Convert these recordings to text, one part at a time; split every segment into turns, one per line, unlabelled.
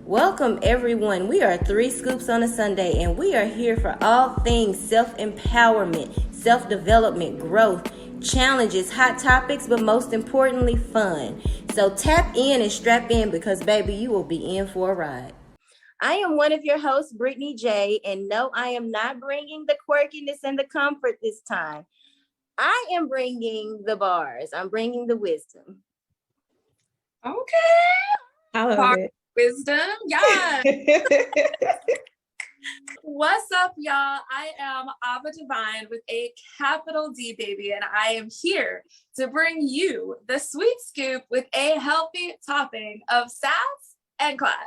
Welcome everyone. We are 3 Scoops on a Sunday, and we are here for all things self-empowerment, self-development, growth, challenges, hot topics, but most importantly, fun. So tap in and strap in because baby, you will be in for a ride. I am one of your hosts, Brittany J, and no, I am not bringing the quirkiness and the comfort this time. I am bringing the bars. I'm bringing the wisdom.
Okay.
I love it.
Wisdom. Yeah. What's up, y'all? I am Ava Divine with a capital D, baby, and I am here to bring you the sweet scoop with a healthy topping of sass and class.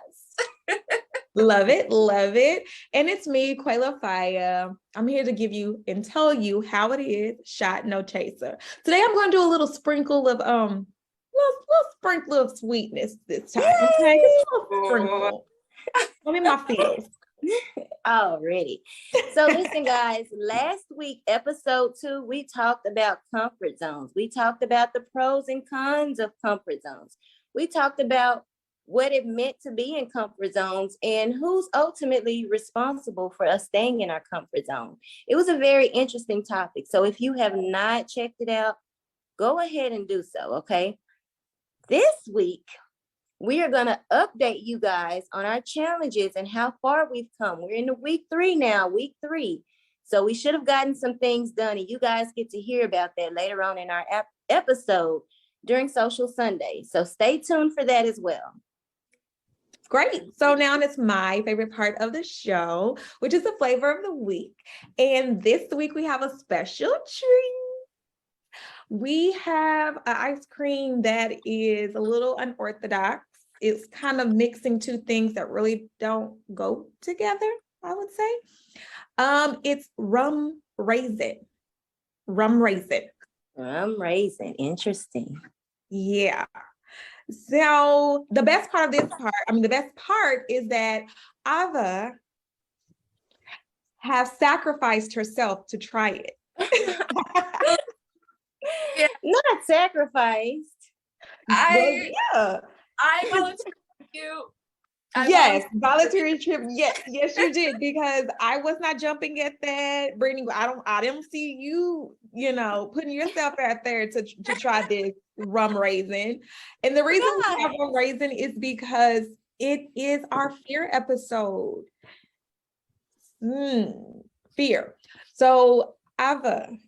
Love it, love it. And it's me, Quayla Faya. I'm here to give you and tell you how it is, shot no chaser. Today I'm going to do a little sprinkle of little sprinkle of sweetness this time. Okay, just a little sprinkle. I'm in my feels.
Already. So listen, guys, last week, episode 2, we talked about comfort zones. We talked about the pros and cons of comfort zones. We talked about what it meant to be in comfort zones and who's ultimately responsible for us staying in our comfort zone. It was a very interesting topic. So if you have not checked it out, go ahead and do so, okay? This week, we are going to update you guys on our challenges and how far we've come. We're in the week 3 now, week 3. So we should have gotten some things done, and you guys get to hear about that later on in our episode during Social Sundae. So stay tuned for that as well.
Great. So now it's my favorite part of the show, which is the flavor of the week. And this week we have a special treat. We have an ice cream that is a little unorthodox. It's kind of mixing two things that really don't go together, I would say. It's rum raisin. Rum raisin.
Rum raisin. Interesting.
Yeah. So the best part is that Ava has sacrificed herself to try it.
Yeah. Not sacrificed.
I volunteered you.
Yes, voluntary trip. Yes, you did, because I was not jumping at that. Brittany, I didn't see you, putting yourself out there to try this rum raisin. And the reason we have rum raisin is because it is our fear episode. Fear. So, Ava.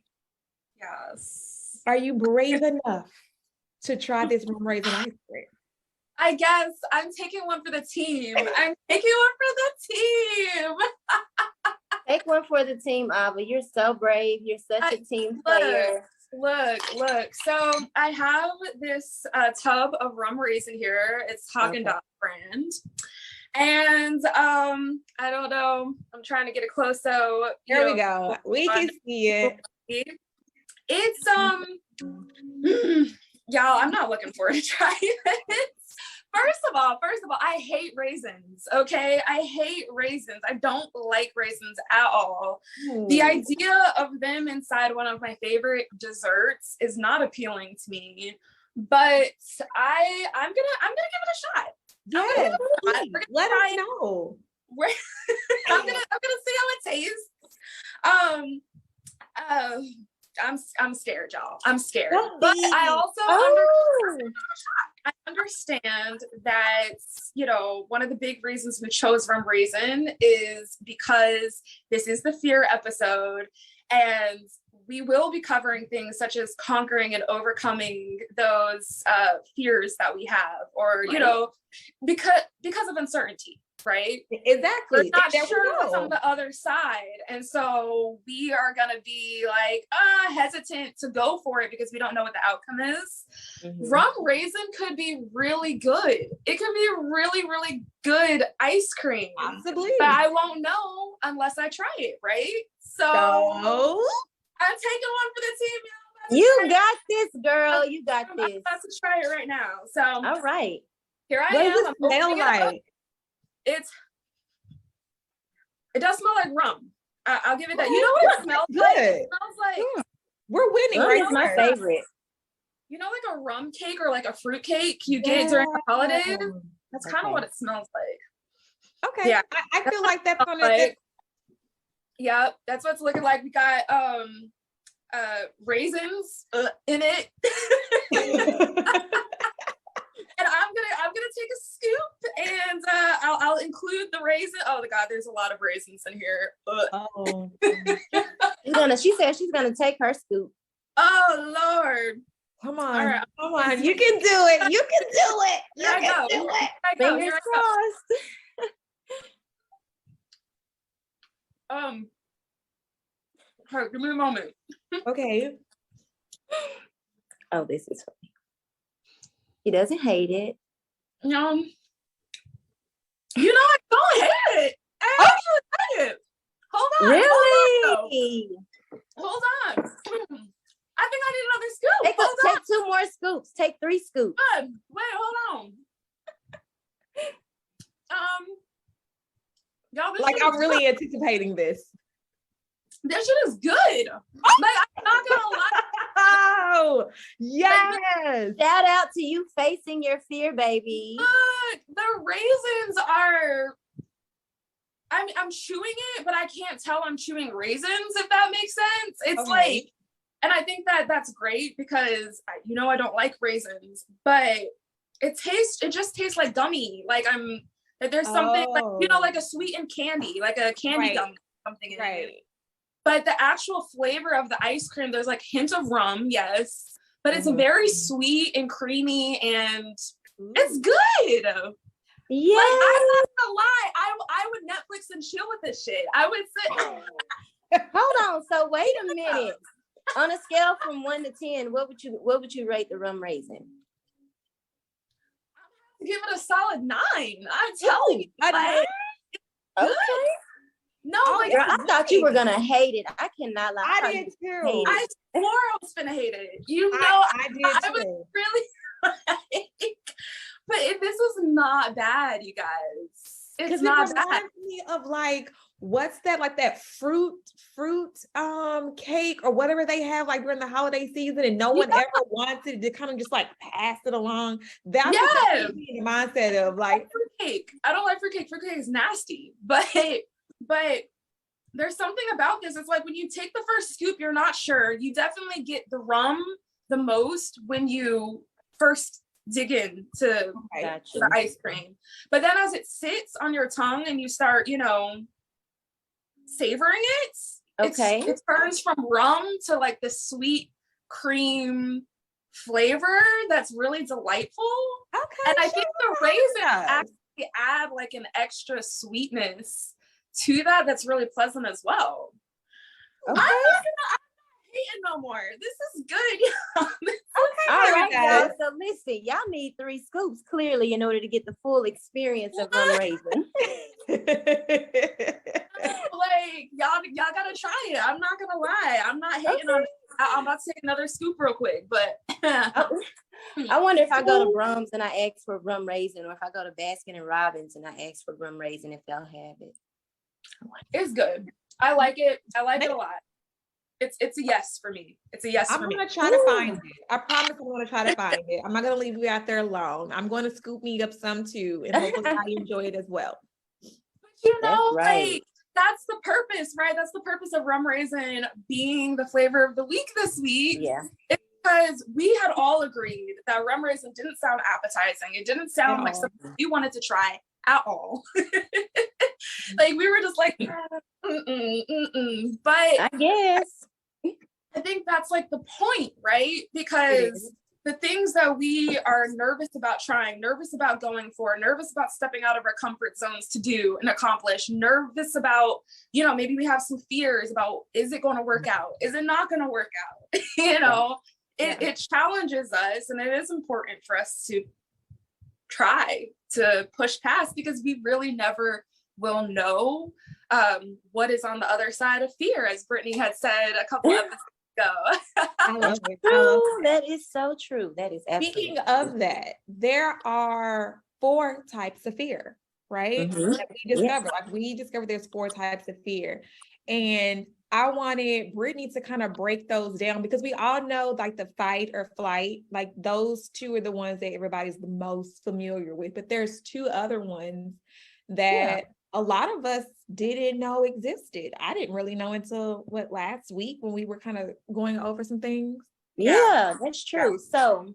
Yes.
Are you brave enough to try this rum raisin ice cream?
I guess I'm taking one for the team.
Take one for the team, Ava. You're so brave. You're such a team player.
Look. So I have this tub of rum raisin here. It's Haagen-Dazs brand. And I don't know. I'm trying to get it close. So
here we go. We can see it.
It's y'all, I'm not looking forward to trying it. First of all, I hate raisins, okay? I hate raisins. I don't like raisins at all. The idea of them inside one of my favorite desserts is not appealing to me, but I'm gonna give it a shot.
Yeah, let us know.
I'm gonna see how it tastes. I'm scared, y'all. I'm scared. But I also understand that, one of the big reasons we chose rum raisin is because this is the fear episode, and we will be covering things such as conquering and overcoming those fears that we have, or, because of uncertainty. Right?
Exactly.
We're not sure what's on the other side. And so we are going to be like hesitant to go for it because we don't know what the outcome is. Mm-hmm. Rum raisin could be really good. It could be really, really good ice cream.
Possibly.
But I won't know unless I try it, right? So I'm taking one for the team.
You got this, girl. You got this.
Let's try it right now. So
all right.
Here I am.
What does it smell like?
It does smell like rum. I'll give it that. You know what it smells like? It smells like
we're winning.
Rum is my favorite.
Like a rum cake or like a fruit cake you get during the holidays. That's kind of what it smells like.
Okay.
Yeah.
I feel like that's gonna
Like, yep, that's what it's looking like. We got raisins in it. And I'm gonna take a scoop and I'll include the raisin. Oh my God, there's a lot of raisins in here.
Oh.
She said she's gonna take her scoop.
Oh Lord.
Come on.
All right.
Come on. You can do it. You can do it. You
Here I
can
go.
do it.
Fingers crossed.
Hey, give me a moment.
Okay.
Oh, this is funny. He doesn't hate it.
You know, I don't hate it. I actually hate it. Hold on.
Really?
Hold on. I think I need another scoop.
Take 2 more scoops. Take 3 scoops.
Wait, hold on. Y'all, this
Like,
shit
I'm
is
really anticipating this.
good. This shit is good. Like, I'm not gonna lie.
Oh, yes.
Shout out to you facing your fear, baby.
The raisins are. I'm chewing it, but I can't tell I'm chewing raisins, if that makes sense. It's
Okay.
like, and I think that that's great because I don't like raisins, but it just tastes like gummy. Like there's something like a sweetened candy, like a candy gum, something in it. But the actual flavor of the ice cream, there's like hint of rum, yes, but it's very sweet and creamy and it's good.
Yeah.
Like, I'm not gonna lie, I would Netflix and chill with this shit. I would sit.
Hold on. So wait a minute. On a scale from 1 to 10, what would you rate the rum raisin?
Give it a solid 9. I'm telling you. Like,
Okay.
No,
Girl, I thought you were gonna hate it. I cannot lie.
I did too.
I swore I was gonna hate it.
I did
I
too.
was really like, but this is not bad, you guys. It's not
it
bad.
reminds me of like, what's that? Like that fruit cake or whatever they have like during the holiday season, and no one ever wants it to kind of just like pass it along. That's what the mindset of like
fruitcake. I don't like fruitcake. Fruitcake is nasty, but there's something about this. It's like when you take the first scoop, you're not sure. You definitely get the rum the most when you first dig into the ice cream. But then as it sits on your tongue and you start, savoring it, it turns from rum to like the sweet cream flavor that's really delightful. Okay. And I think the raisins actually add like an extra sweetness to that that's really pleasant as well. Okay. I'm not hating no more. This is good.
All right, y'all. So listen, y'all need 3 scoops clearly in order to get the full experience of rum raisin.
Like y'all gotta try it. I'm not gonna lie. I'm not hating on. I'm about to take another scoop real quick, but
I wonder if I go to Brum's and I ask for rum raisin, or if I go to Baskin and Robbins and I ask for rum raisin, if they'll have it.
It's good. I like it. I like it a lot. It's a yes for me. It's a yes for me.
I'm gonna try to find it. I promise I'm gonna try to find it. I'm not gonna leave you out there alone. I'm going to scoop me up some too, and hopefully I enjoy it as well.
But like that's the purpose, right? That's the purpose of rum raisin being the flavor of the week this week.
Yeah.
It's because we had all agreed that rum raisin didn't sound appetizing. It didn't sound like something we wanted to try at all. Like we were just like, but
I guess
I think that's like the point, right? Because the things that we are nervous about trying, nervous about going for, nervous about stepping out of our comfort zones to do and accomplish, nervous about, maybe we have some fears about, is it going to work out? Is it not going to work out? It challenges us, and it is important for us to try to push past, because we really never will know what is on the other side of fear, as Brittany had said a couple episodes ago.
I love it.
That is so true. That is absolutely
Speaking of that, there are 4 types of fear, right? That we discovered. Like we discovered there's 4 types of fear. And I wanted Brittany to kind of break those down, because we all know like the fight or flight, like those 2 are the ones that everybody's the most familiar with, but there's 2 other ones that a lot of us didn't know existed. I didn't really know until last week when we were kind of going over some things.
Yeah, that's true. So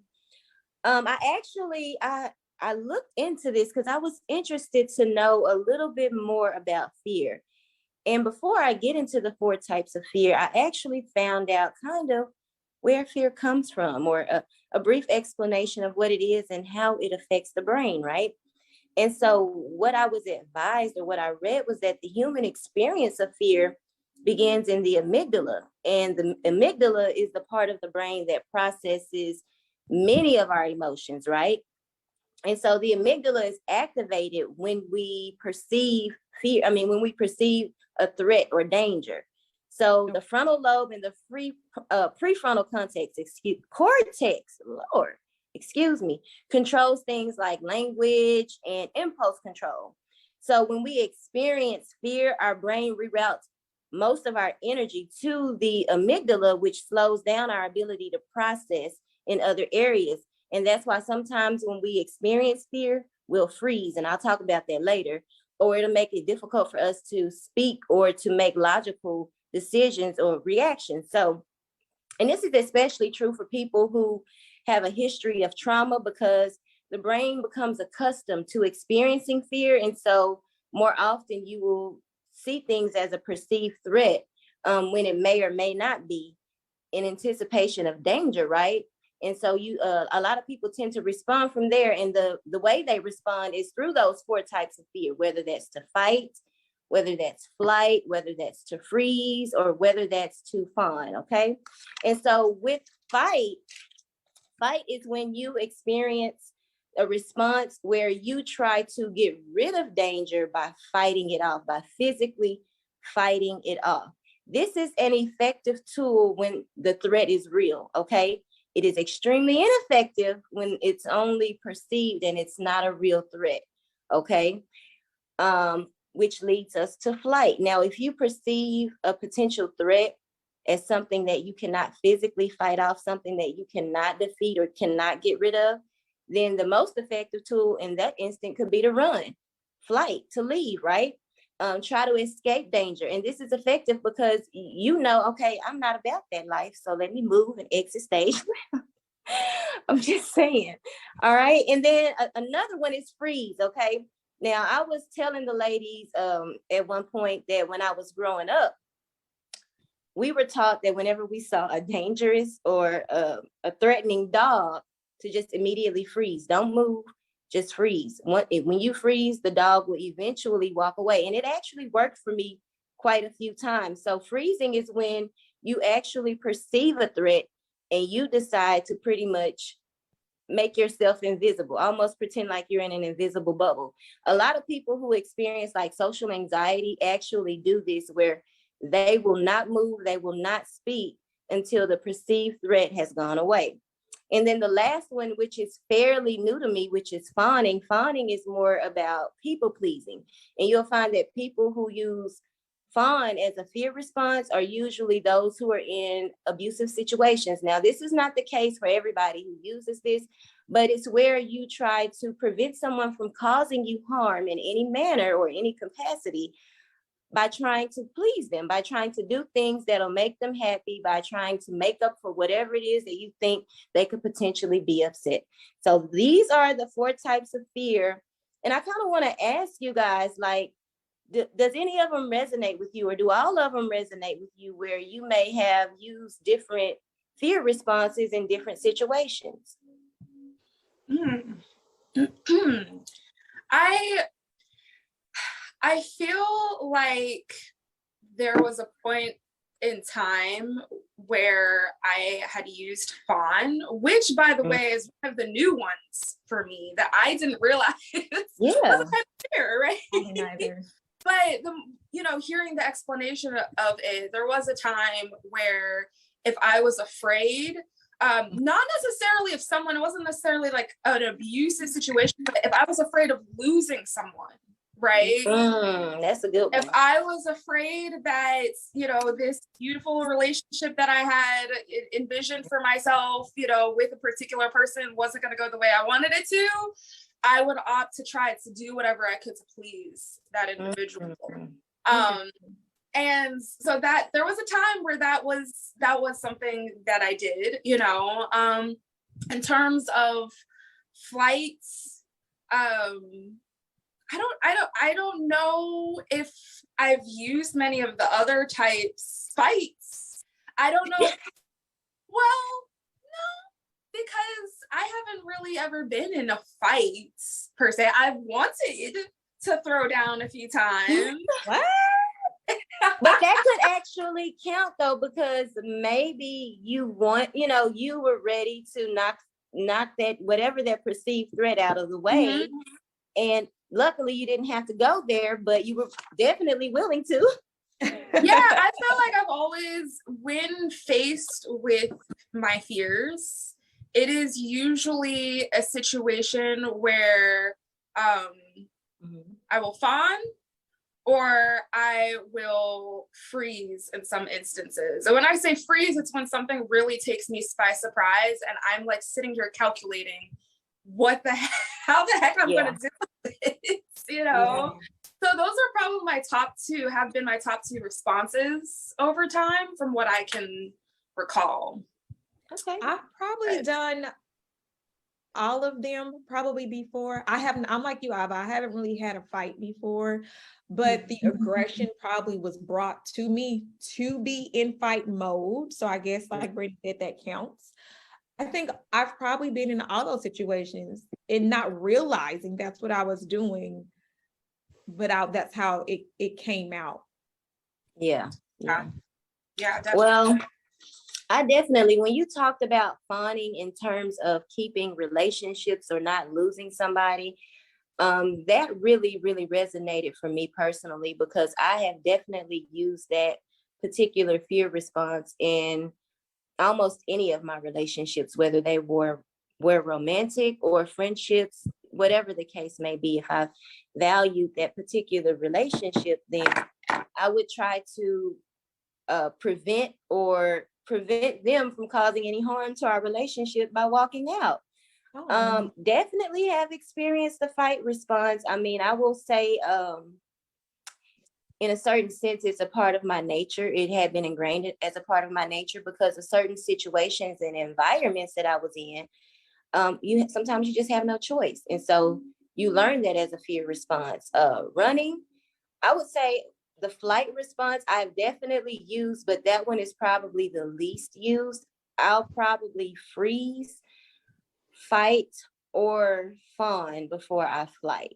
I looked into this because I was interested to know a little bit more about fear. And before I get into the 4 types of fear, I actually found out kind of where fear comes from, or a brief explanation of what it is and how it affects the brain, right? And so what I was advised, or what I read, was that the human experience of fear begins in the amygdala. And the amygdala is the part of the brain that processes many of our emotions, right? And so the amygdala is activated when we perceive fear. I mean, when we perceive a threat or danger. So the frontal lobe and the prefrontal cortex, Lord, excuse me, controls things like language and impulse control. So when we experience fear, our brain reroutes most of our energy to the amygdala, which slows down our ability to process in other areas. And that's why sometimes when we experience fear, we'll freeze. And I'll talk about that later. Or it'll make it difficult for us to speak or to make logical decisions or reactions. So, and this is especially true for people who have a history of trauma, because the brain becomes accustomed to experiencing fear. And so more often you will see things as a perceived threat when it may or may not be, in anticipation of danger, right? And so a lot of people tend to respond from there. And the way they respond is through those 4 types of fear, whether that's to fight, whether that's flight, whether that's to freeze, or whether that's to fawn, okay? And so with fight is when you experience a response where you try to get rid of danger by fighting it off, by physically fighting it off. This is an effective tool when the threat is real, okay? It is extremely ineffective when it's only perceived and it's not a real threat, okay? Which leads us to flight. Now, if you perceive a potential threat as something that you cannot physically fight off, something that you cannot defeat or cannot get rid of, then the most effective tool in that instant could be to run, flight, to leave, right? Try to escape danger. And this is effective because okay, I'm not about that life, so let me move and exit stage. I'm just saying. All right. And then another one is freeze. Okay. Now, I was telling the ladies at one point that when I was growing up, we were taught that whenever we saw a dangerous or a threatening dog, to just immediately freeze. Don't move, just freeze. When you freeze, the dog will eventually walk away. And it actually worked for me quite a few times. So freezing is when you actually perceive a threat and you decide to pretty much make yourself invisible, almost pretend like you're in an invisible bubble. A lot of people who experience like social anxiety actually do this, where they will not move, they will not speak until the perceived threat has gone away. And then the last one, which is fairly new to me, which is fawning. Fawning is more about people pleasing. And you'll find that people who use fawn as a fear response are usually those who are in abusive situations. Now, this is not the case for everybody who uses this, but it's where you try to prevent someone from causing you harm in any manner or any capacity by trying to please them, by trying to do things that'll make them happy, by trying to make up for whatever it is that you think they could potentially be upset. So these are the 4 types of fear. And I kind of want to ask you guys, like, does any of them resonate with you, or do all of them resonate with you, where you may have used different fear responses in different situations?
I feel like there was a point in time where I had used fawn, which, by the way, is one of the new ones for me that I didn't realize was a type of fear, right?
I didn't either.
But hearing the explanation of it, there was a time where if I was afraid, not necessarily of someone, it wasn't necessarily like an abusive situation, but if I was afraid of losing someone, right?
That's a good one.
If I was afraid that, this beautiful relationship that I had envisioned for myself, with a particular person wasn't going to go the way I wanted it to, I would opt to try to do whatever I could to please that individual. And so that there was a time where that was something that I did, you know. In terms of flights, I don't know if I've used many of the other types fights. I don't know. Well, no, because I haven't really ever been in a fight per se. I've wanted to throw down a few times.
What?
But that could actually count though, because maybe you were ready to knock that whatever that perceived threat out of the way. And luckily you didn't have to go there, but you were definitely willing to.
Yeah, I feel like I've always, when faced with my fears, it is usually a situation where I will fawn or I will freeze in some instances. And when I say freeze, it's when something really takes me by surprise and I'm like sitting here calculating how the heck I'm going to do this, you know? So those are probably have been my top two responses over time from what I can recall.
Okay. I've probably done all of them probably before. I'm like you, Ava. I haven't really had a fight before, but the aggression probably was brought to me to be in fight mode. So I guess like Brittany said, that counts. I think I've probably been in all those situations and not realizing that's what I was doing, but that's how it came out.
Yeah.
Definitely.
Well, I definitely, when you talked about fawning in terms of keeping relationships or not losing somebody, that really, really resonated for me personally, because I have definitely used that particular fear response in almost any of my relationships, whether they were romantic or friendships, whatever the case may be. If I valued that particular relationship, then I would try to prevent them from causing any harm to our relationship by walking out. Definitely have experienced the fight response. I mean, I will say, in a certain sense, it's a part of my nature. It had been ingrained as a part of my nature because of certain situations and environments that I was in. Sometimes you just have no choice. And so you learn that as a fear response. Running, I would say the flight response I've definitely used, but that one is probably the least used. I'll probably freeze, fight, or fawn before I flight.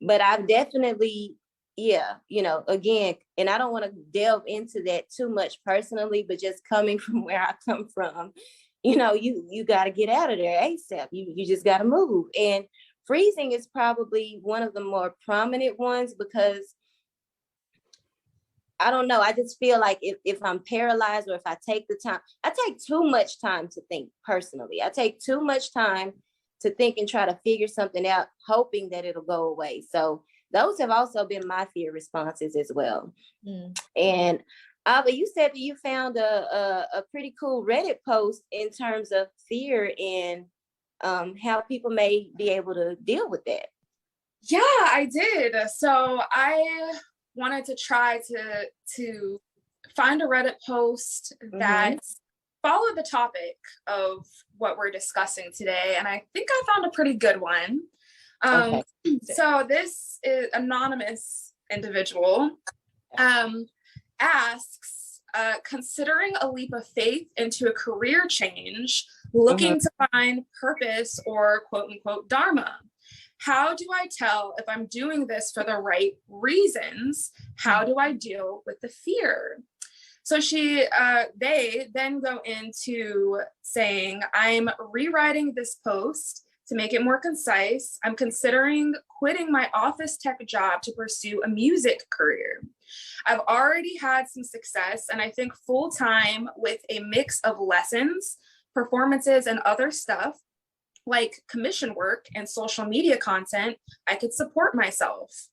But I've definitely, again, and I don't want to delve into that too much personally, but just coming from where I come from, you got to get out of there ASAP. You just got to move. And freezing is probably one of the more prominent ones because I don't know. I just feel like if I'm paralyzed or if I take the time, I take too much time to think personally. I take too much time to think and try to figure something out, hoping that it'll go away. So those have also been my fear responses as well. And Ava, you said that you found a pretty cool Reddit post in terms of fear and how people may be able to deal with that.
Yeah, I did. So I wanted to try to find a Reddit post that followed the topic of what we're discussing today. And I think I found a pretty good one. So this is anonymous individual asks, considering a leap of faith into a career change, looking to find purpose or quote unquote dharma. How do I tell if I'm doing this for the right reasons? How do I deal with the fear? So they then go into saying, I'm rewriting this post to make it more concise. I'm considering quitting my office tech job to pursue a music career. I've already had some success, and I think full-time with a mix of lessons, performances, and other stuff like commission work and social media content, I could support myself.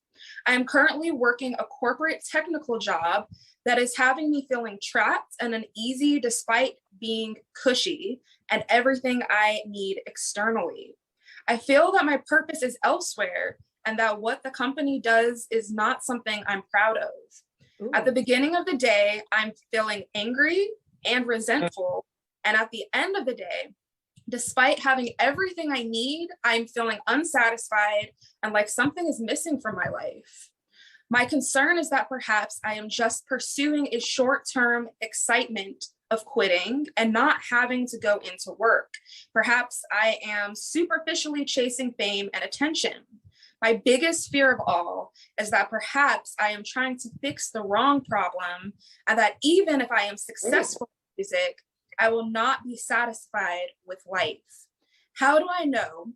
I'm currently working a corporate technical job that is having me feeling trapped and uneasy despite being cushy and everything I need externally. I feel that my purpose is elsewhere and that what the company does is not something I'm proud of.
Ooh.
At the beginning of the day, I'm feeling angry and resentful. And at the end of the day, despite having everything I need, I'm feeling unsatisfied and like something is missing from my life. My concern is that perhaps I am just pursuing a short-term excitement of quitting and not having to go into work. Perhaps I am superficially chasing fame and attention. My biggest fear of all is that perhaps I am trying to fix the wrong problem, and that even if I am successful in music, I will not be satisfied with life. How do I know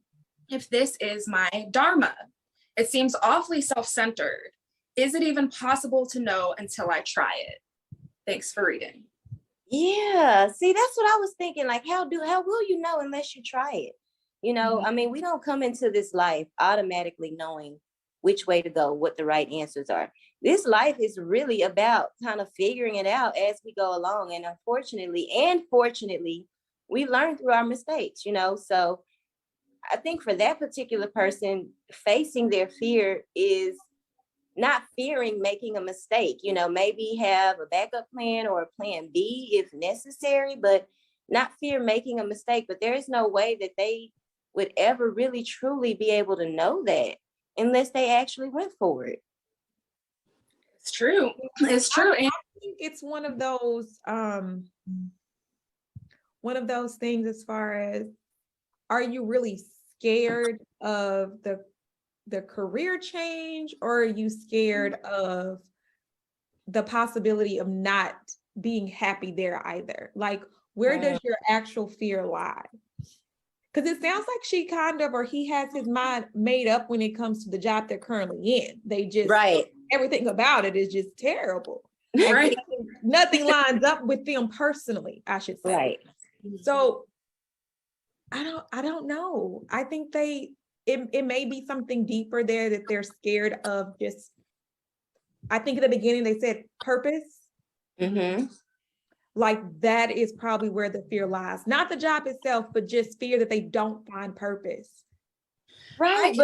if this is my dharma? It seems awfully self-centered. Is it even possible to know until I try it? Thanks for reading.
Yeah, see, that's what I was thinking. Like, how will you know unless you try it? You know, I mean, we don't come into this life automatically knowing which way to go, what the right answers are. This life is really about kind of figuring it out as we go along. And unfortunately and fortunately, we learn through our mistakes, you know. So I think for that particular person, facing their fear is not fearing making a mistake, you know, maybe have a backup plan or a plan B if necessary, but not fear making a mistake. But there is no way that they would ever really truly be able to know that unless they actually went for it.
It's true. It's true.
I think it's one of those things as far as, are you really scared of the career change, or are you scared of the possibility of not being happy there either? Like, where does your actual fear lie? Because it sounds like she kind of, or he has his mind made up when it comes to the job they're currently in. They just, everything about it is just terrible.
Right.
Nothing lines up with them personally, I should say.
Right.
So I don't know. I think it may be something deeper there that they're scared of. Just, I think at the beginning they said purpose.
Mm-hmm.
Like, that is probably where the fear lies. Not the job itself, but just fear that they don't find purpose.
Right.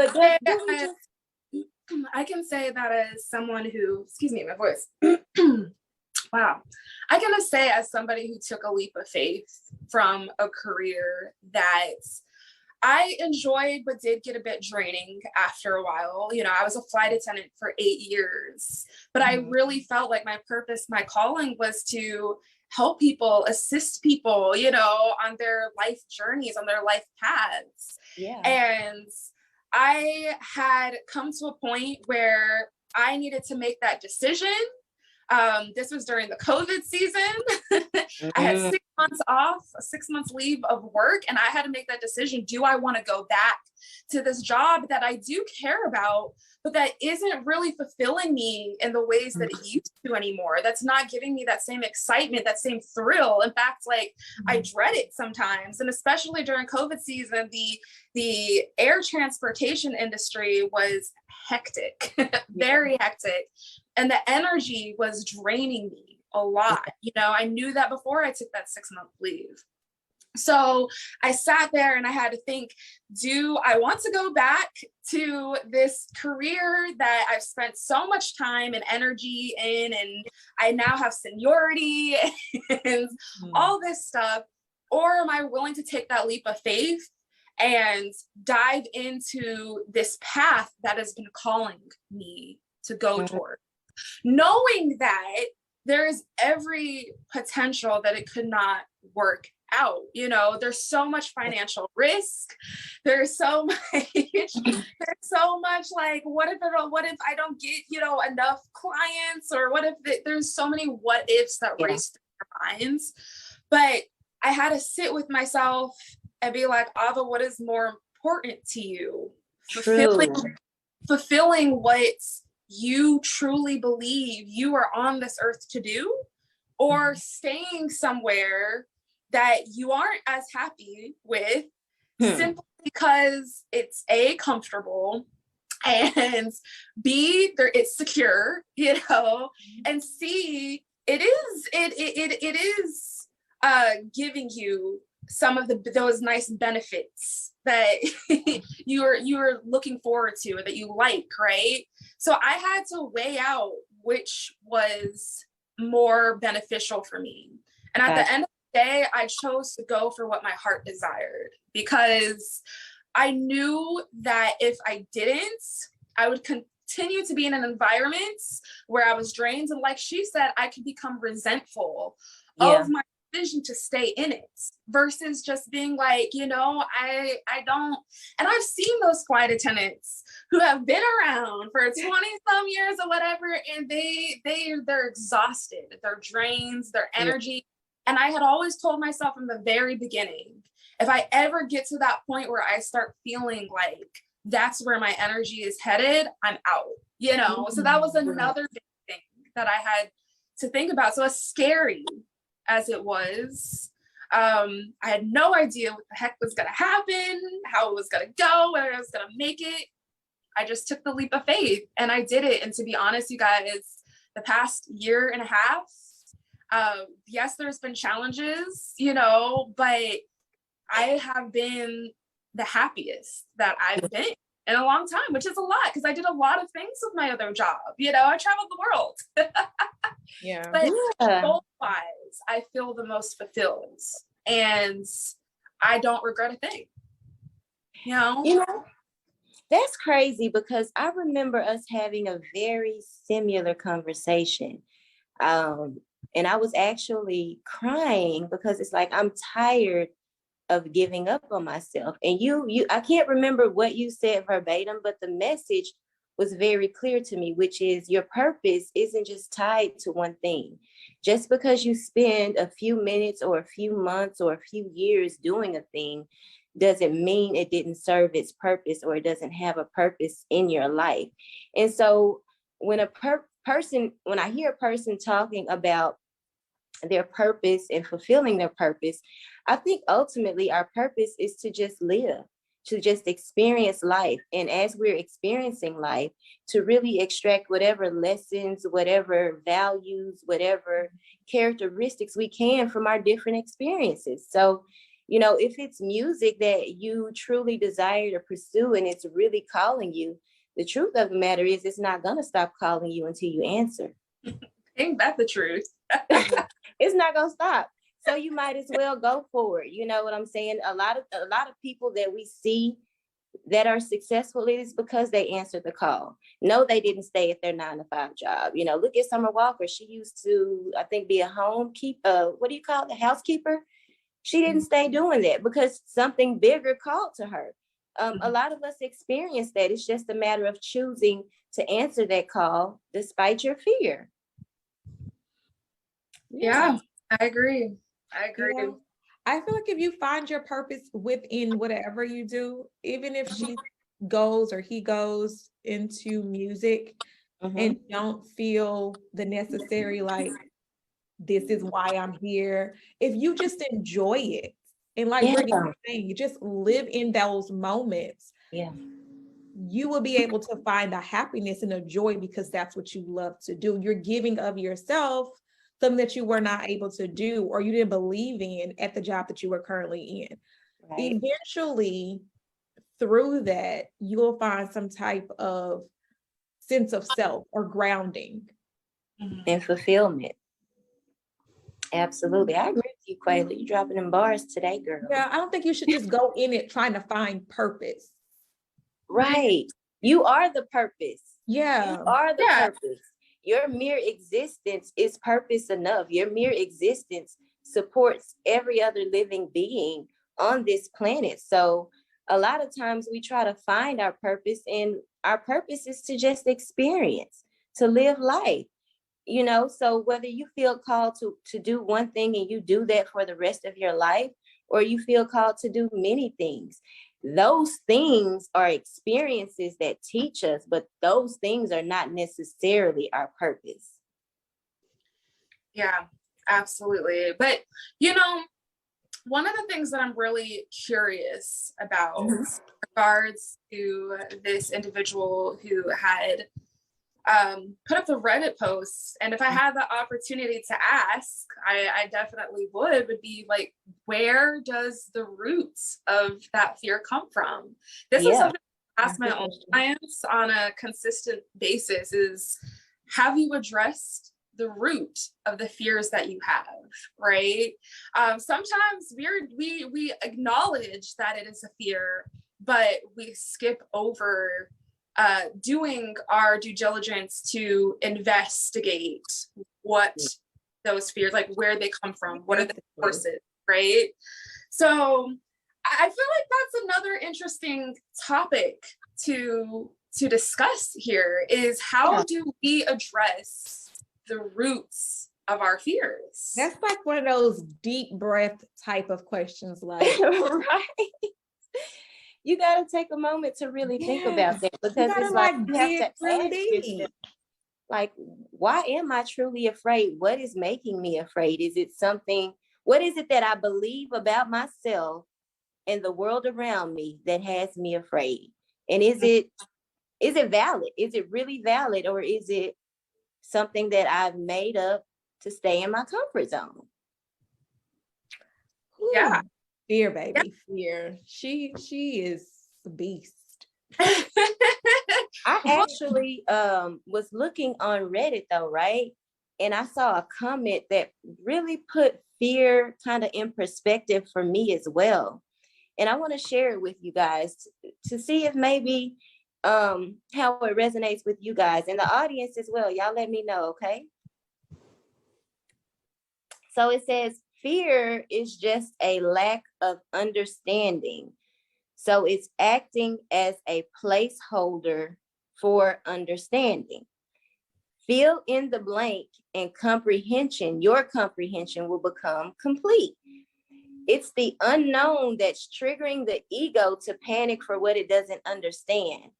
I can say that as someone who, excuse me, my voice. Wow. I can say as somebody who took a leap of faith from a career that I enjoyed, but did get a bit draining after a while. You know, I was a flight attendant for 8 years, but I really felt like my purpose, my calling was to help people, assist people, you know, on their life journeys, on their life paths.
Yeah.
And I had come to a point where I needed to make that decision. This was during the COVID season. I had 6 months off, a 6 months leave of work, and I had to make that decision. Do I want to go back to this job that I do care about, but that isn't really fulfilling me in the ways that it used to anymore? That's not giving me that same excitement, that same thrill. In fact, like, I dread it sometimes. And especially during COVID season, the air transportation industry was hectic, very hectic. And the energy was draining me a lot. You know, I knew that before I took that 6-month leave. So I sat there and I had to think, do I want to go back to this career that I've spent so much time and energy in, and I now have seniority and all this stuff? Or am I willing to take that leap of faith and dive into this path that has been calling me to go toward? Knowing that there is every potential that it could not work out. You know, there's so much financial risk. There's so much like, what if I don't get, you know, enough clients, or what if there's so many what ifs that race through our minds. But I had to sit with myself and be like, Ava, what is more important to you? Fulfilling what you truly believe you are on this earth to do, or staying somewhere that you aren't as happy with simply because it's A, comfortable, and B, it's secure, you know, and C, it is giving you some of those nice benefits that you're looking forward to or that you like, right? So I had to weigh out which was more beneficial for me. And at the end of the day, I chose to go for what my heart desired, because I knew that if I didn't, I would continue to be in an environment where I was drained. And like she said, I could become resentful of my decision to stay in it, versus just being like, I don't. And I've seen those flight attendants who have been around for 20 some years or whatever, and they're exhausted, they're drained, their energy. And I had always told myself from the very beginning, if I ever get to that point where I start feeling like that's where my energy is headed, I'm out, So that was another big thing that I had to think about. So as scary as it was, I had no idea what the heck was going to happen, how it was going to go, whether I was going to make it. I just took the leap of faith and I did it. And to be honest, you guys, the past year and a half, yes, there's been challenges, but I have been the happiest that I've been in a long time, which is a lot, because I did a lot of things with my other job. I traveled the world. But goal-wise, I feel the most fulfilled, and I don't regret a thing.
That's crazy, because I remember us having a very similar conversation. And I was actually crying because it's like, I'm tired of giving up on myself. And I can't remember what you said verbatim, but the message was very clear to me, which is your purpose isn't just tied to one thing. Just because you spend a few minutes or a few months or a few years doing a thing doesn't mean it didn't serve its purpose or it doesn't have a purpose in your life. And so when when I hear a person talking about their purpose and fulfilling their purpose, I think ultimately our purpose is to just live, to just experience life. And as we're experiencing life, to really extract whatever lessons, whatever values, whatever characteristics we can from our different experiences. So, if it's music that you truly desire to pursue and it's really calling you, the truth of the matter is it's not going to stop calling you until you answer.
Ain't that the truth?
It's not going to stop. So you might as well go for it. You know what I'm saying? A lot of people that we see that are successful, it is because they answered the call. No, they didn't stay at their 9-to-5 job. Look at Summer Walker. She used to, I think, be a housekeeper. She didn't stay doing that because something bigger called to her. A lot of us experience that. It's just a matter of choosing to answer that call despite your fear.
Yeah, I agree. I
feel like if you find your purpose within whatever you do, even if she goes or he goes into music and don't feel the necessary, like, this is why I'm here. If you just enjoy it and like Brittany was saying, you just live in those moments. You will be able to find a happiness and a joy because that's what you love to do. You're giving of yourself something that you were not able to do or you didn't believe in at the job that you were currently in. Right. Eventually, through that, you will find some type of sense of self or grounding.
And fulfillment. Absolutely. I agree with you, Quayla. You're dropping them bars today, girl.
Yeah, I don't think you should just go in it trying to find purpose.
Right. You are the purpose.
Yeah.
You are the purpose. Your mere existence is purpose enough. Your mere existence supports every other living being on this planet. So a lot of times we try to find our purpose, and our purpose is to just experience, to live life. So whether you feel called to do one thing and you do that for the rest of your life, or you feel called to do many things, those things are experiences that teach us, but those things are not necessarily our purpose.
Yeah, absolutely. But, one of the things that I'm really curious about in regards to this individual who had put up the Reddit posts. And if I had the opportunity to ask, I definitely would be like, where does the roots of that fear come from? This is something I ask my own clients on a consistent basis is, have you addressed the root of the fears that you have, right? Sometimes we acknowledge that it is a fear, but we skip over doing our due diligence to investigate what those fears, like where they come from, what are the sources, right? So I feel like that's another interesting topic to discuss here is how do we address the roots of our fears?
That's like one of those deep breath type of questions, like
right. You got to take a moment to really think about that, because it's like you have to ask yourself, like, why am I truly afraid? What is making me afraid? Is it something, what is it that I believe about myself and the world around me that has me afraid? And is it valid? Is it really valid? Or is it something that I've made up to stay in my comfort zone?
Yeah.
Fear, baby, fear. She is the beast.
I actually was looking on Reddit though, right? And I saw a comment that really put fear kind of in perspective for me as well. And I want to share it with you guys to see if maybe how it resonates with you guys and the audience as well. Y'all let me know, okay? So it says, fear is just a lack of understanding. So it's acting as a placeholder for understanding. Fill in the blank and your comprehension will become complete. It's the unknown that's triggering the ego to panic for what it doesn't understand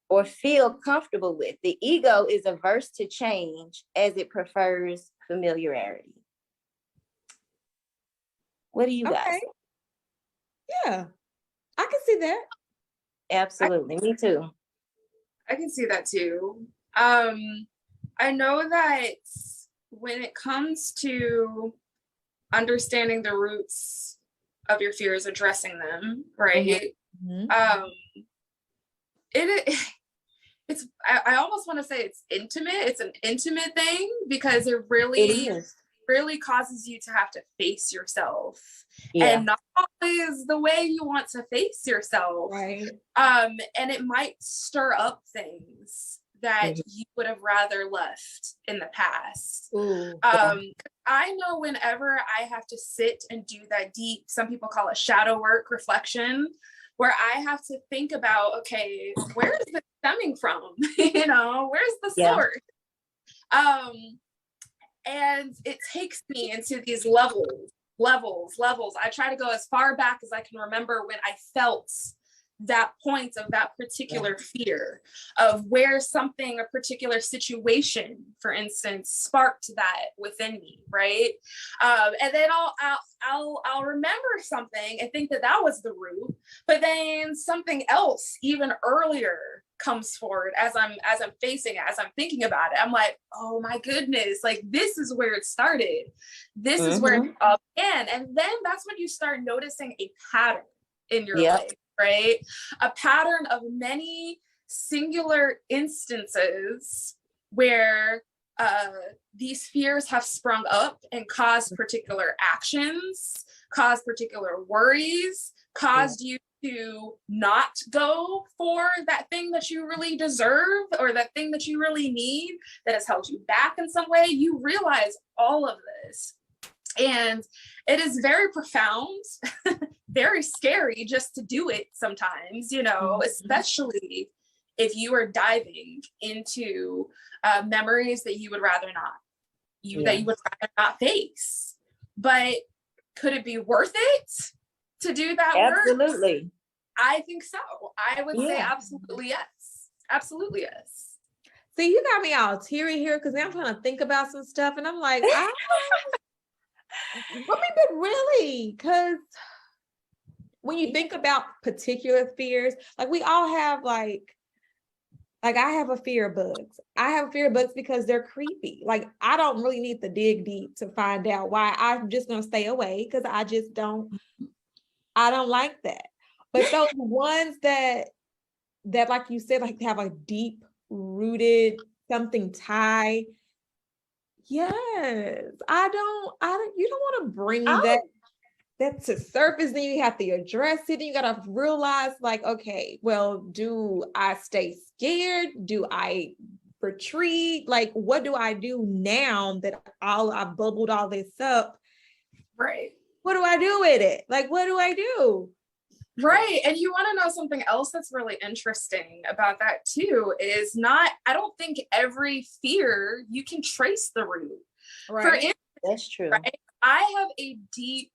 or feel comfortable with. The ego is averse to change as it prefers familiarity. What do you guys think?
Yeah, I can see that.
Absolutely. Me too.
I can see that too. I know that when it comes to understanding the roots of your fears, addressing them, right? Mm-hmm. It's I almost want to say it's intimate. It's an intimate thing because it really causes you to have to face yourself, and not always the way you want to face yourself,
right?
And it might stir up things that you would have rather left in the past. I know whenever I have to sit and do that deep, some people call it shadow work, reflection, where I have to think about, okay, where is this stemming from? Where's the source? And it takes me into these levels. I try to go as far back as I can remember when I felt that point of that particular fear, of where something, a particular situation, for instance, sparked that within me, right? And then I'll remember something and think that was the root, but then something else even earlier comes forward as I'm facing it, as I'm thinking about it. I'm like, oh my goodness, like this is where it started. This is where it began. And then that's when you start noticing a pattern in your life, right? A pattern of many singular instances where these fears have sprung up and caused particular actions, caused particular worries, caused you to not go for that thing that you really deserve or that thing that you really need, that has held you back in some way. You realize all of this. And it is very profound, very scary just to do it sometimes, especially if you are diving into memories that you would rather not, that you would rather not face. But could it be worth it to do that work?
Absolutely.
I think so. I would say absolutely yes. Absolutely yes.
See, you got me all teary here because now I'm trying to think about some stuff and I'm like, but really, because when you think about particular fears, like we all have like Like I have a fear of bugs. I have a fear of bugs because they're creepy. Like I don't really need to dig deep to find out why. I'm just gonna stay away because I don't like that. But those ones that like you said, like have a deep rooted something tie. Yes, you don't want to bring
Oh,
that to surface. Then you have to address it. And you gotta realize, like, okay, well, do I stay scared? Do I retreat? Like, what do I do now that I've bubbled all this up?
Right.
What do I do with it? Like, what do I do?
Right. And you want to know something else that's really interesting about that too is I don't think every fear you can trace the root.
Right.
For instance,
that's true.
right, I have a deep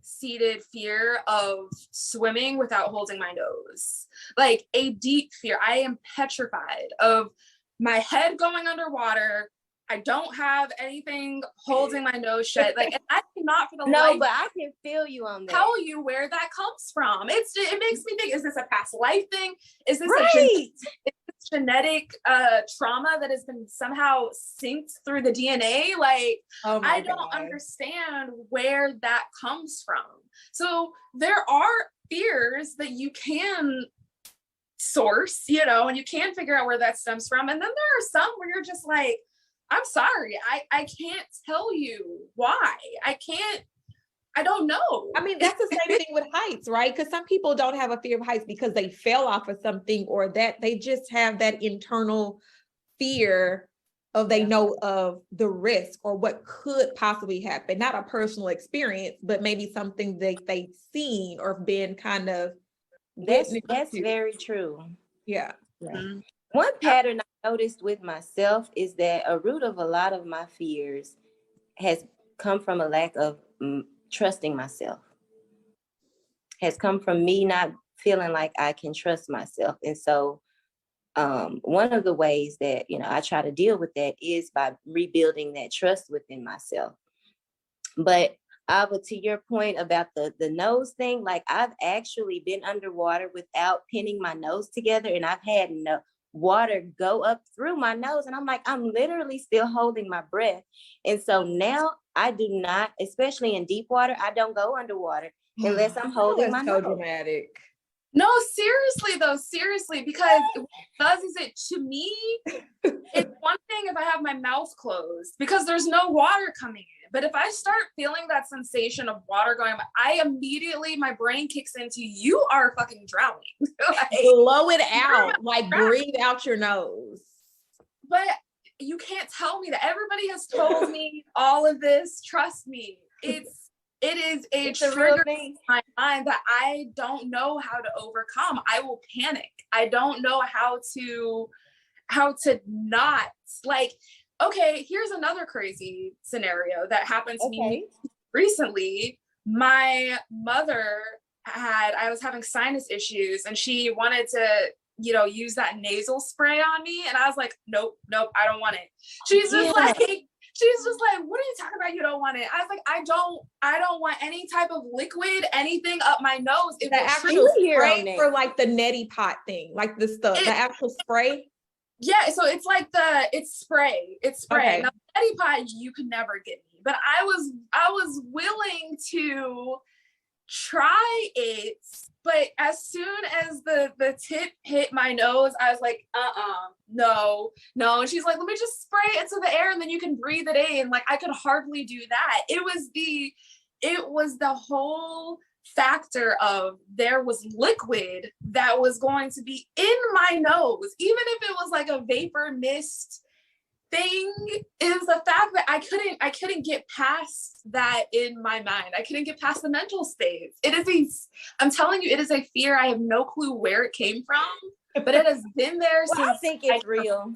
seated fear of swimming without holding my nose. Like a deep fear. I am petrified of my head going underwater. I don't have anything holding my nose shut. Like, and I cannot for the life
but I can feel you on that.
Tell you where that comes from. It makes me think: is this a past life thing? Is this
right.
a genetic trauma that has been somehow synced through the DNA? Like, I don't understand where that comes from. So there are fears that you can source, and you can figure out where that stems from. And then there are some where you're just like, I'm sorry, I can't tell you why. I don't know.
I mean, that's the same thing with heights, right? Because some people don't have a fear of heights because they fell off of something, or that they just have that internal fear of they know of the risk or what could possibly happen. Not a personal experience, but maybe something that they've seen or been kind of.
That's very true.
Yeah.
Mm-hmm. One pattern I noticed with myself is that a root of a lot of my fears has come from a lack of trusting myself, has come from me not feeling like I can trust myself. And so one of the ways that, I try to deal with that is by rebuilding that trust within myself. But Ava, to your point about the nose thing, like I've actually been underwater without pinning my nose together, and I've had water go up through my nose, and I'm like, I'm literally still holding my breath. And so now I do not, especially in deep water, I don't go underwater unless I'm holding my nose.
Dramatic.
No, seriously, because what it does is it, to me, it's one thing if I have my mouth closed because there's no water coming in. But if I start feeling that sensation of water going, my brain kicks into, you are fucking drowning.
Like, blow it out, like breathe out your nose.
But you can't tell me that. Everybody has told me all of this. Trust me, it is a trigger in my mind that I don't know how to overcome. I will panic. I don't know how to not, like, okay, here's another crazy scenario that happened to me recently. My mother I was having sinus issues, and she wanted to, use that nasal spray on me. And I was like, nope, I don't want it. She's just like, what are you talking about? You don't want it. I was like, I don't want any type of liquid, anything up my nose.
The actual spray for like the neti pot thing, like the actual spray.
Yeah, so it's like it's spray. Okay. Now, neti pot you could never get me, but I was willing to try it. But as soon as the tip hit my nose, I was like, no. And she's like, let me just spray it to the air and then you can breathe it in. Like, I could hardly do that. It was the whole factor of there was liquid that was going to be in my nose, even if it was like a vapor mist thing, is the fact that I couldn't get past that in my mind. I couldn't get past the mental states. I'm telling you, it is a fear. I have no clue where it came from, but it has been there since.
I think it's real.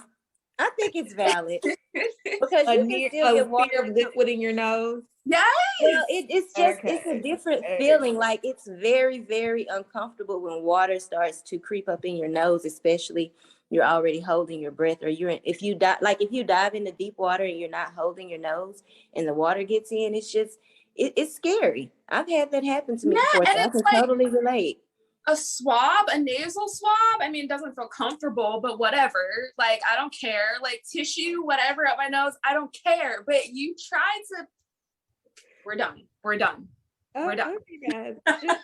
I think it's valid because
you can still get fear of liquid in your nose.
Yes.
Well, it's just it's a different feeling. Like, it's very, very uncomfortable when water starts to creep up in your nose, especially you're already holding your breath, or if you dive into deep water and you're not holding your nose and the water gets in, it's scary. I've had that happen to me before, so I can totally relate.
a swab, a nasal swab, I mean, it doesn't feel comfortable, but whatever. Like, I don't care. Like, tissue, whatever, up my nose, I don't care. But you try to, we're done. We're done. We're done.
Okay, guys. Just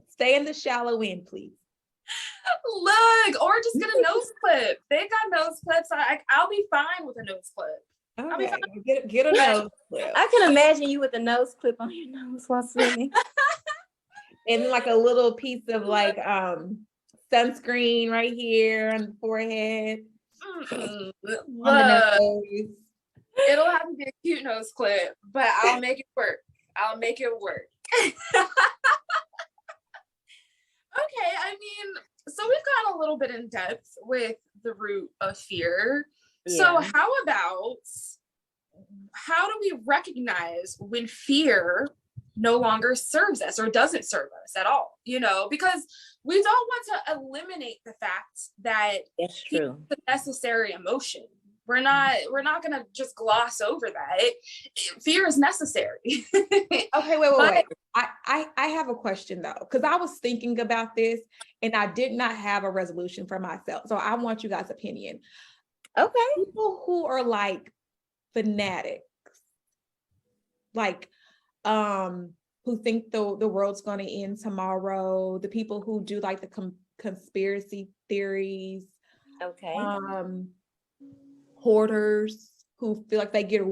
stay in the shallow end, please.
Look, or just get a nose clip. They got nose clips. I'll be fine with a nose clip.
Okay, get a nose clip.
I can imagine you with a nose clip on your nose while swimming.
And like a little piece of like sunscreen right here on the forehead. On the nose.
It'll have to be a cute nose clip, but I'll make it work. I'll make it work. Okay, I mean, so we've gone a little bit in depth with the root of fear. Yeah. So how do we recognize when fear no longer serves us or doesn't serve us at all? You know, because we don't want to eliminate the fact that
it's true.
It's a necessary emotion. We're not going to just gloss over that. Fear is necessary.
Okay, wait. I have a question though, because I was thinking about this and I did not have a resolution for myself. So I want you guys' opinion.
Okay.
People who are like fanatics, like who think the world's going to end tomorrow, the people who do like the conspiracy theories.
Okay.
Hoarders who feel like they get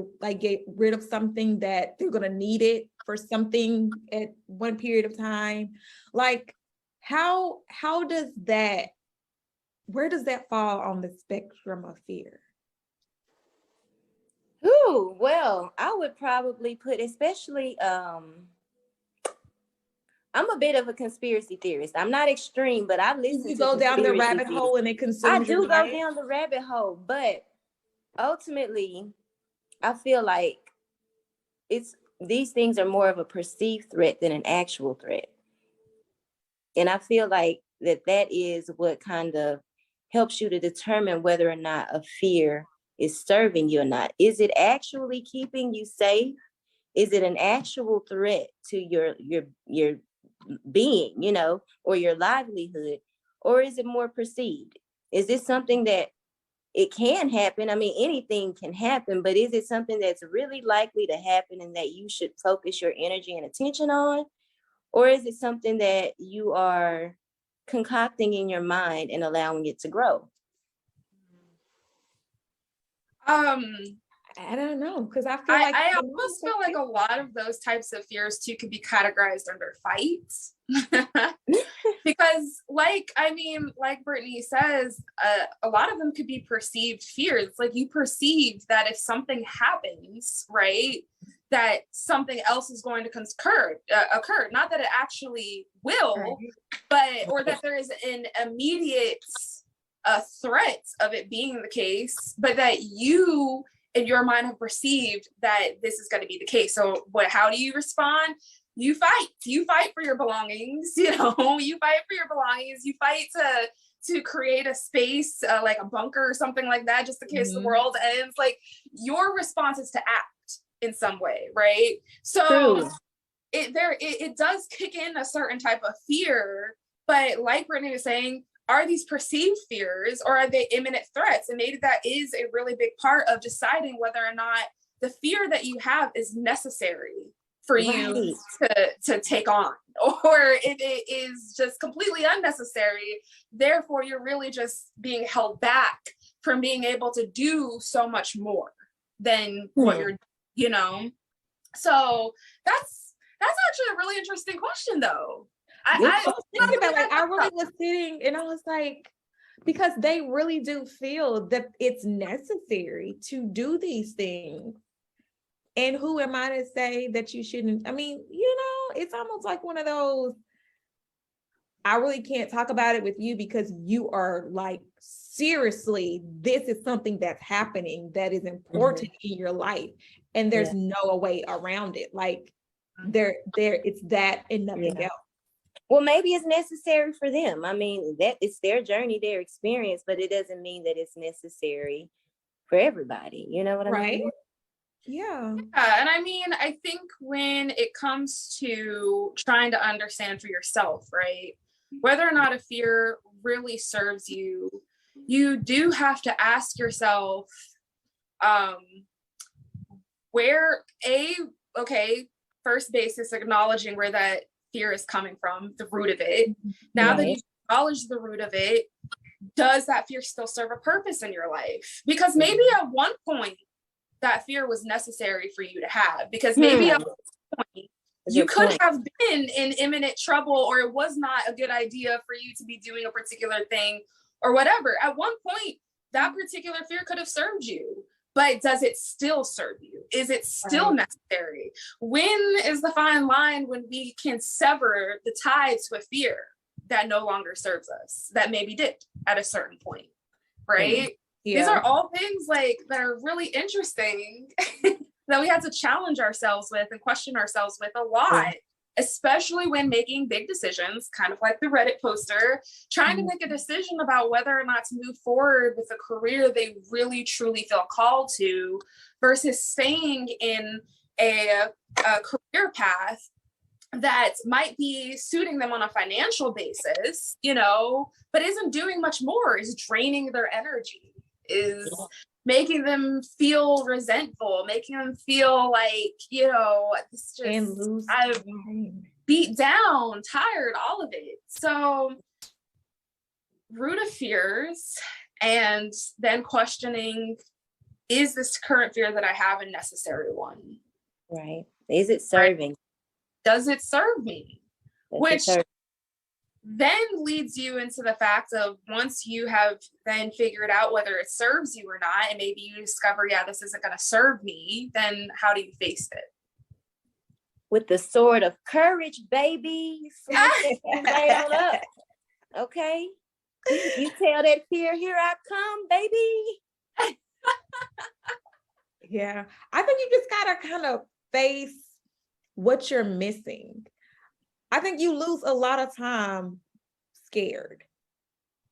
rid of something that they're going to need it for something at one period of time. Like how does that, where does that fall on the spectrum of fear?
Ooh, well, I would probably put, especially, I'm a bit of a conspiracy theorist. I'm not extreme, but I listen to
you go down the rabbit hole and it consumes
I do go down the rabbit hole, but ultimately, I feel like these things are more of a perceived threat than an actual threat. And I feel like that is what kind of helps you to determine whether or not a fear is serving you or not. Is it actually keeping you safe? Is it an actual threat to your being, you know, or your livelihood? Or is it more perceived? Is this something that it can happen? I mean, anything can happen, but is it something that's really likely to happen and that you should focus your energy and attention on? Or is it something that you are concocting in your mind and allowing it to grow?
I don't know, because I feel like
I almost feel like a lot of those types of fears too could be categorized under fights. Because like Brittany says, a lot of them could be perceived fears. It's like you perceive that if something happens, right, that something else is going to occur. Not that it actually will, but or that there is an immediate threat of it being the case, but that you in your mind have perceived that this is going to be the case. So how do you respond? You fight for your belongings, you know, you fight to create a space, like a bunker or something like that, just in case the world ends. Like your response is to act in some way, right? So it does kick in a certain type of fear, but like Brittany was saying, are these perceived fears or are they imminent threats? And maybe that is a really big part of deciding whether or not the fear that you have is necessary for you to take on, or if it is just completely unnecessary. Therefore, you're really just being held back from being able to do so much more than what you're, you know? So that's actually a really interesting question though. I
really was sitting and I was like, because they really do feel that it's necessary to do these things. And who am I to say that you shouldn't? I mean, you know, it's almost like one of those, I really can't talk about it with you because you are like, seriously, this is something that's happening that is important in your life. And there's no way around it. Like it's that and nothing else.
Well, maybe it's necessary for them. I mean, that it's their journey, their experience, but it doesn't mean that it's necessary for everybody. You know what I mean?
Yeah.
And I mean, I think when it comes to trying to understand for yourself, right, whether or not a fear really serves you, you do have to ask yourself, okay, first basis, acknowledging where that fear is coming from, the root of it. Now that you've acknowledged the root of it, does that fear still serve a purpose in your life? Because maybe at one point that fear was necessary for you to have, because maybe at one point you could have been in imminent trouble, or it was not a good idea for you to be doing a particular thing or whatever. At one point, that particular fear could have served you, but does it still serve you? Is it still necessary? When is the fine line when we can sever the tie to a fear that no longer serves us, that maybe did at a certain point, right? Yeah. These are all things like that are really interesting that we had to challenge ourselves with and question ourselves with a lot, especially when making big decisions, kind of like the Reddit poster, trying to make a decision about whether or not to move forward with a career they really truly feel called to, versus staying in a career path that might be suiting them on a financial basis, you know, but isn't doing much more, is draining their energy, is making them feel resentful, making them feel like, you know, it's just, I'm beat down, tired, all of it. So root of fears, and then questioning, is this current fear that I have a necessary one?
Right. Is it serving?
Right? Does it serve me? Which then leads you into the fact of, once you have then figured out whether it serves you or not, and maybe you discover, yeah, this isn't going to serve me, then how do you face it?
With the sword of courage, baby. Right on up. Okay. You tell that fear, here I come, baby.
Yeah. I think you just got to kind of face what you're missing. I think you lose a lot of time scared.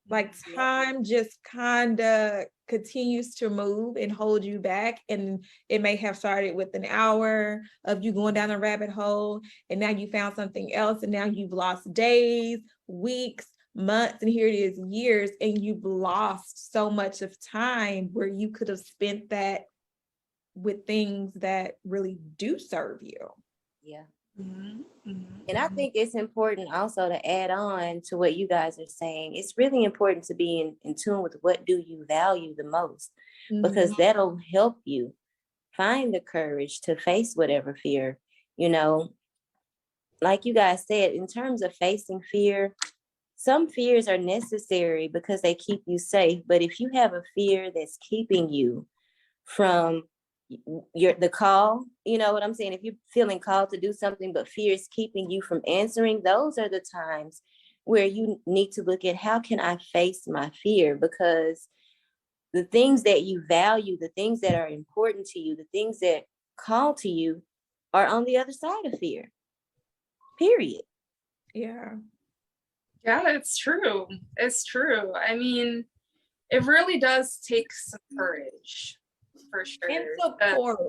Like, time just kind of continues to move and hold you back. And it may have started with an hour of you going down a rabbit hole, and now you found something else, and now you've lost days, weeks, months, and here it is, years, and you've lost so much of time where you could have spent that with things that really do serve you.
Yeah. And I think it's important also to add on to what you guys are saying. It's really important to be in tune with what do you value the most, because that'll help you find the courage to face whatever fear, you know. Like you guys said, in terms of facing fear, some fears are necessary because they keep you safe. But if you have a fear that's keeping you from the call, you know what I'm saying? If you're feeling called to do something, but fear is keeping you from answering, those are the times where you need to look at, how can I face my fear? Because the things that you value, the things that are important to you, the things that call to you are on the other side of fear. Period.
Yeah.
Yeah, it's true. It's true. I mean, it really does take some courage. For sure.
And support.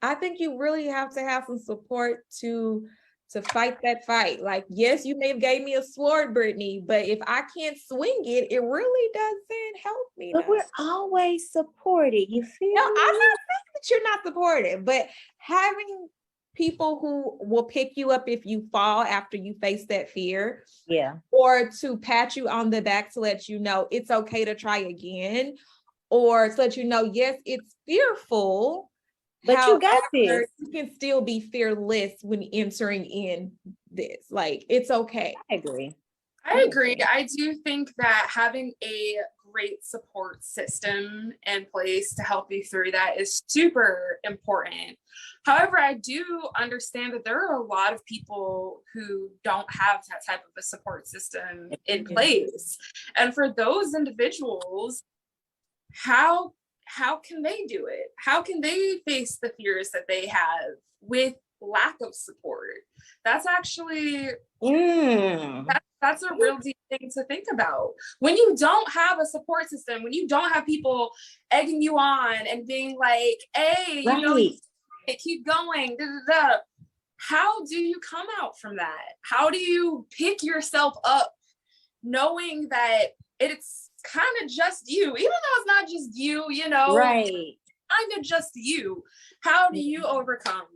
I think you really have to have some support to fight that fight. Like, yes, you may have gave me a sword, Brittany, but if I can't swing it, it really doesn't help me.
But we're always supported. You feel?
No, I'm not saying that you're not supported, but having people who will pick you up if you fall after you face that fear, or to pat you on the back to let you know it's okay to try again, or to let you know, yes, it's fearful,
but
however,
you got this.
You can still be fearless when entering in this. Like, it's okay.
I agree.
I do think that having a great support system in place to help you through that is super important. However, I do understand that there are a lot of people who don't have that type of a support system in place. And for those individuals, how can they do it? How can they face the fears that they have with lack of support? That's actually that's That's a real deep thing to think about. When you don't have a support system, when you don't have people egging you on and being like, hey,
Right.
you know, keep going, da, da, da. How do you come out from that? How do you pick yourself up knowing that it's kind of just you, even though it's not just you, you know,
Right.
kind of just you. How do you overcome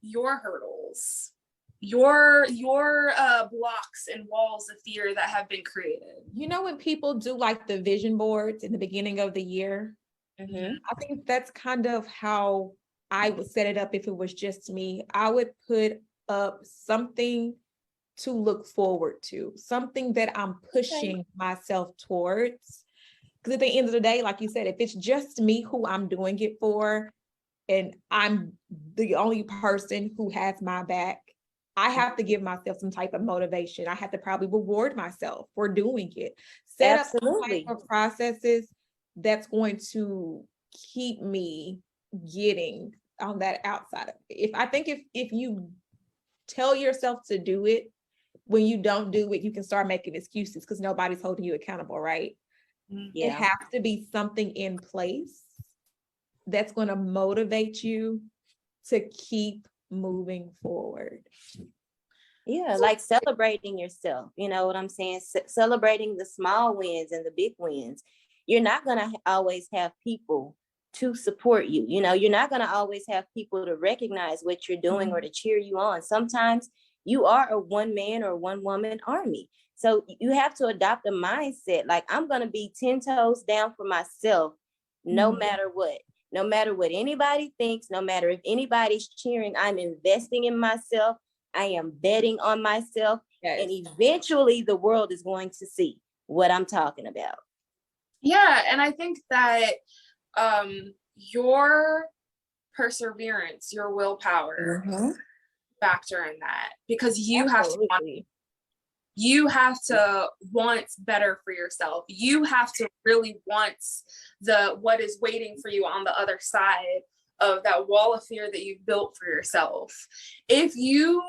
your hurdles, your blocks and walls of fear that have been created?
You know, when people do like the vision boards in the beginning of the year,
Mm-hmm.
I think that's kind of how I would set it up if it was just me. I would put up something to look forward to, something that I'm pushing myself towards. Because at the end of the day, like you said, if it's just me who I'm doing it for, and I'm the only person who has my back, I have to give myself some type of motivation. I have to probably reward myself for doing it. Set up some type of processes that's going to keep me getting on that outside. If you tell yourself to do it, when you don't do it, you can start making excuses because nobody's holding you accountable, right?
Yeah.
It has to be something in place that's going to motivate you to keep moving forward.
Yeah, like celebrating yourself. You know what I'm saying? Celebrating the small wins and the big wins. You're not going to always have people to support you. You know, you're not going to always have people to recognize what you're doing or to cheer you on. Sometimes you are a one man or one woman army. So you have to adopt a mindset. Like, I'm going to be 10 toes down for myself, no matter what. No matter what anybody thinks, no matter if anybody's cheering, I'm investing in myself. I am betting on myself. Yes. And eventually the world is going to see what I'm talking about.
Yeah. And I think that your perseverance, your willpower factor in that, because you have to want better for yourself. You have to really want what is waiting for you on the other side of that wall of fear that you've built for yourself. If you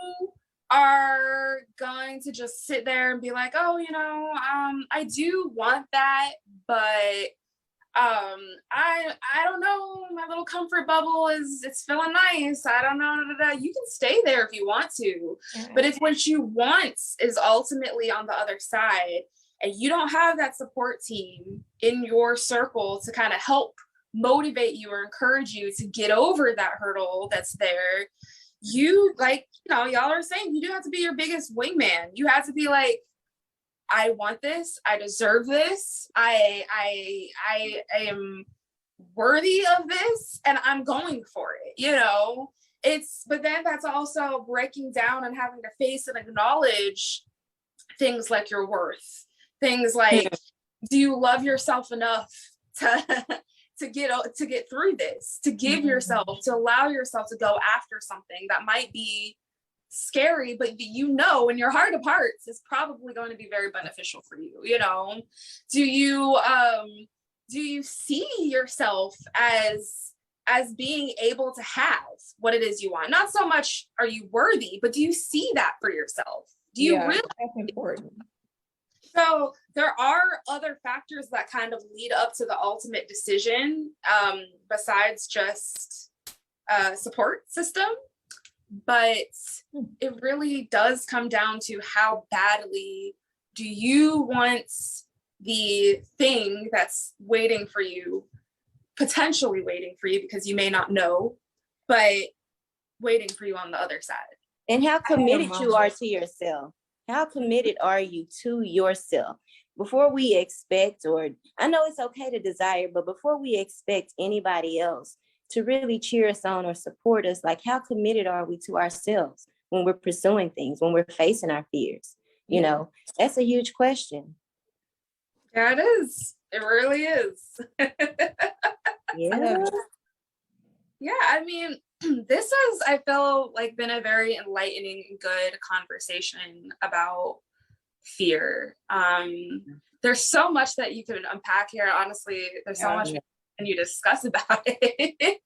are going to just sit there and be like, oh, you know, I do want that, but I don't know, my little comfort bubble it's feeling nice. I don't know. You can stay there if you want to. But if what you want is ultimately on the other side and you don't have that support team in your circle to kind of help motivate you or encourage you to get over that hurdle that's there, you, like, you know, y'all are saying, you do have to be your biggest wingman. You have to be like, I want this. I deserve this. I am worthy of this, and I'm going for it. You know, but then that's also breaking down and having to face and acknowledge things like your worth. Things like, do you love yourself enough to get through this? To give yourself, to allow yourself to go after something that might be scary, but you know in your heart of hearts is probably going to be very beneficial for you. You know, do you see yourself as being able to have what it is you want? Not so much are you worthy, but do you see that for yourself? Do you really?
That's important.
So there are other factors that kind of lead up to the ultimate decision, besides just support system. But it really does come down to how badly do you want the thing that's waiting for you, potentially waiting for you because you may not know, but waiting for you on the other side.
And how committed you are to yourself. How committed are you to yourself? Before we expect, or I know it's okay to desire, but before we expect anybody else to really cheer us on or support us, like, how committed are we to ourselves when we're pursuing things, when we're facing our fears? You know, that's a huge question.
Yeah, it is. It really is.
Yeah.
Yeah, I mean, this has, I feel like, been a very enlightening and good conversation about fear. There's so much that you could unpack here. Honestly, there's so much and you discuss about it,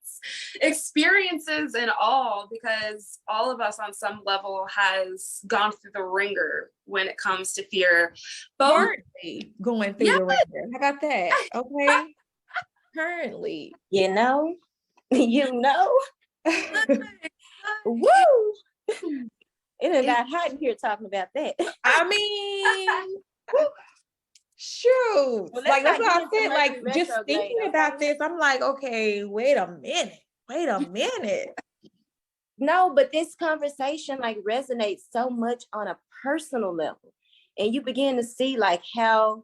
experiences and all, because all of us on some level has gone through the ringer when it comes to fear. Both
going through the ringer. How about that? Okay. Currently.
You know. Woo! It done got hot in here talking about that.
I mean, shoot.
Well,
like that's what I said.
Mercury
Like just
retrograde,
thinking
okay?
about this, I'm like, okay, wait a minute.
No, but this conversation like resonates so much on a personal level. And you begin to see like how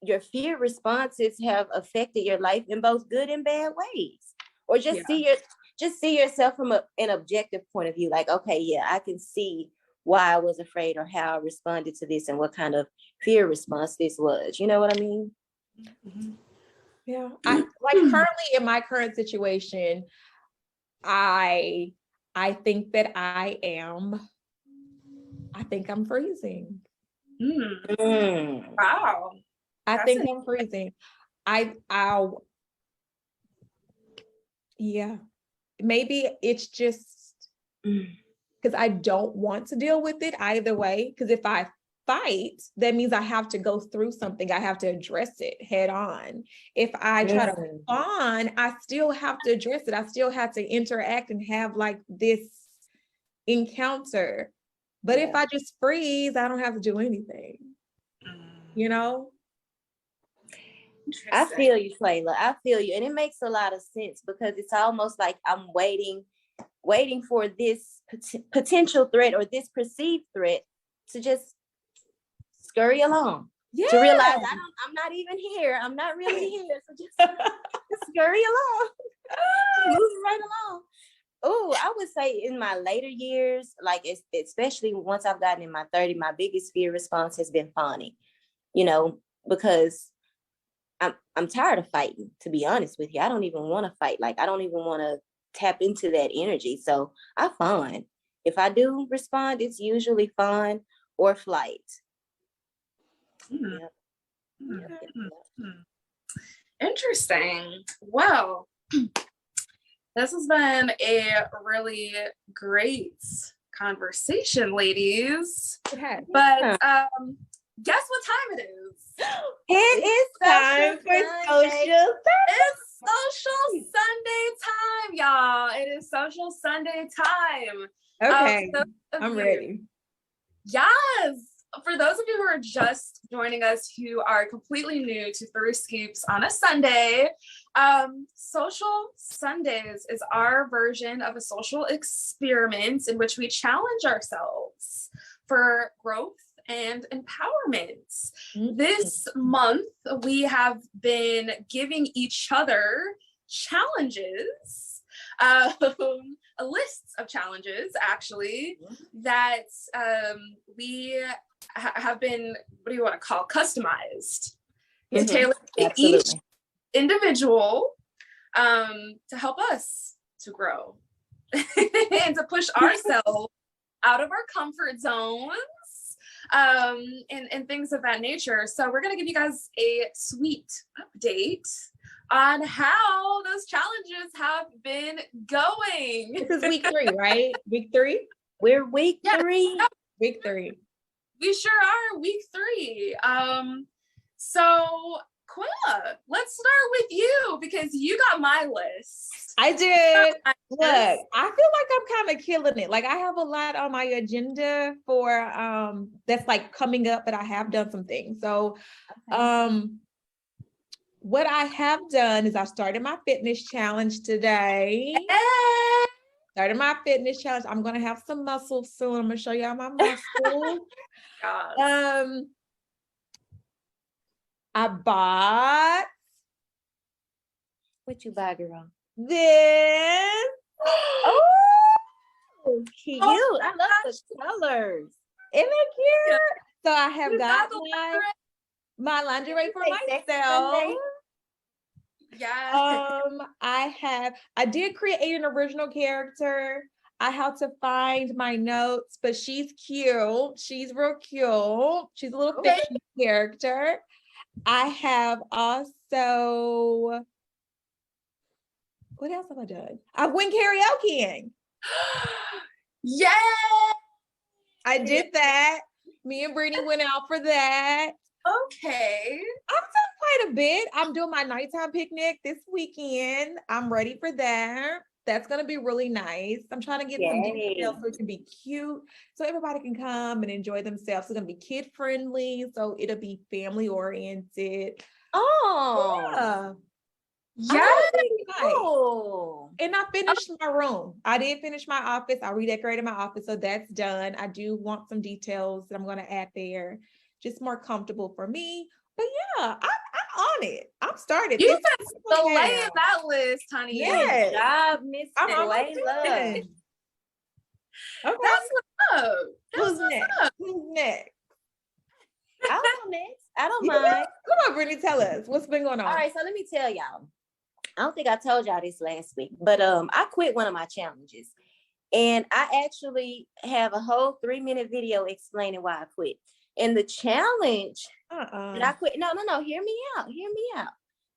your fear responses have affected your life in both good and bad ways. Or just see yourself from an objective point of view. Like, okay, yeah, I can see why I was afraid or how I responded to this and what kind of fear response this was. You know what I mean?
Mm-hmm.
Yeah. I like currently in my current situation, I think that I think I'm freezing.
Wow.
I think I'm freezing. Yeah, maybe it's just because I don't want to deal with it either way. Because if I fight, that means I have to go through something. I have to address it head on. If I try to fawn, I still have to address it. I still have to interact and have like this encounter. But if I just freeze, I don't have to do anything. You know?
I feel you, Flayla. I feel you. And it makes a lot of sense because it's almost like I'm waiting for this potential threat or this perceived threat to just scurry along. Yeah. To realize I'm not even here. I'm not really here. So just scurry along. Move right along. Oh, I would say in my later years, like especially once I've gotten in my 30s, my biggest fear response has been fawning, you know, because I'm tired of fighting, to be honest with you. I don't even want to fight. Like, I don't even want to tap into that energy. So I fawn. If I do respond, it's usually fawn or flight.
Interesting. Well, this has been a really great conversation, ladies.
Okay.
But guess what time it is?
It is time for Social Sunday.
It's Social Sunday time, y'all. It is Social Sunday time.
Okay, I'm ready.
Yes. For those of you who are just joining us, who are completely new to Through Scoops on a Sunday, Social Sundays is our version of a social experiment in which we challenge ourselves for growth and empowerment. This month, we have been giving each other challenges, lists of challenges, actually, that we have been, what do you want to call, customized and tailored to each individual to help us to grow and to push ourselves out of our comfort zones and things of that nature. So we're going to give you guys a sweet update on how those challenges have been going.
This is week 3, right? Week 3?
We're week 3.
Week 3.
We sure are, week 3. So Quilla, let's start with you because you got my list.
I did. Look, I feel like I'm kind of killing it. Like I have a lot on my agenda for that's like coming up, but I have done some things. So what I have done is I started my fitness challenge today. Started my fitness challenge. I'm gonna have some muscles soon. I'm gonna show y'all my muscles. I bought.
What you buy, girl?
This.
Oh, cute! I love the colors.
Isn't it cute? So I have got my lingerie for myself.
Yeah.
I did create an original character. I had to find my notes, but she's cute. She's real cute. She's a little fiction character. I have also What else have I done? I went karaokeing.
Yeah.
I did that. Me and Brittany went out for that.
Okay.
I've done quite a bit. I'm doing my nighttime picnic this weekend. I'm ready for that. That's going to be really nice. I'm trying to get some details so it can be cute, so everybody can come and enjoy themselves. It's going to be kid friendly, so it'll be family oriented.
Oh,
Yeah.
cool.
And I finished my room. I did finish my office. I redecorated my office, so that's done. I do want some details that I'm going to add there, just more comfortable for me. But yeah, I'm on it. I'm started.
You've been slaying that list, honey.
Yes.
Good job, Miss
I'm almost
Layla.
done. Okay.
That's what's up.
Who's next? Who's next?
I'll go next. I don't
You
mind.
know? Come on, Brittany, tell us what's been going on.
All right, so let me tell y'all. I don't think I told y'all this last week, but I quit one of my challenges. And I actually have a whole 3-minute video explaining why I quit. And the challenge that I quit, no, hear me out.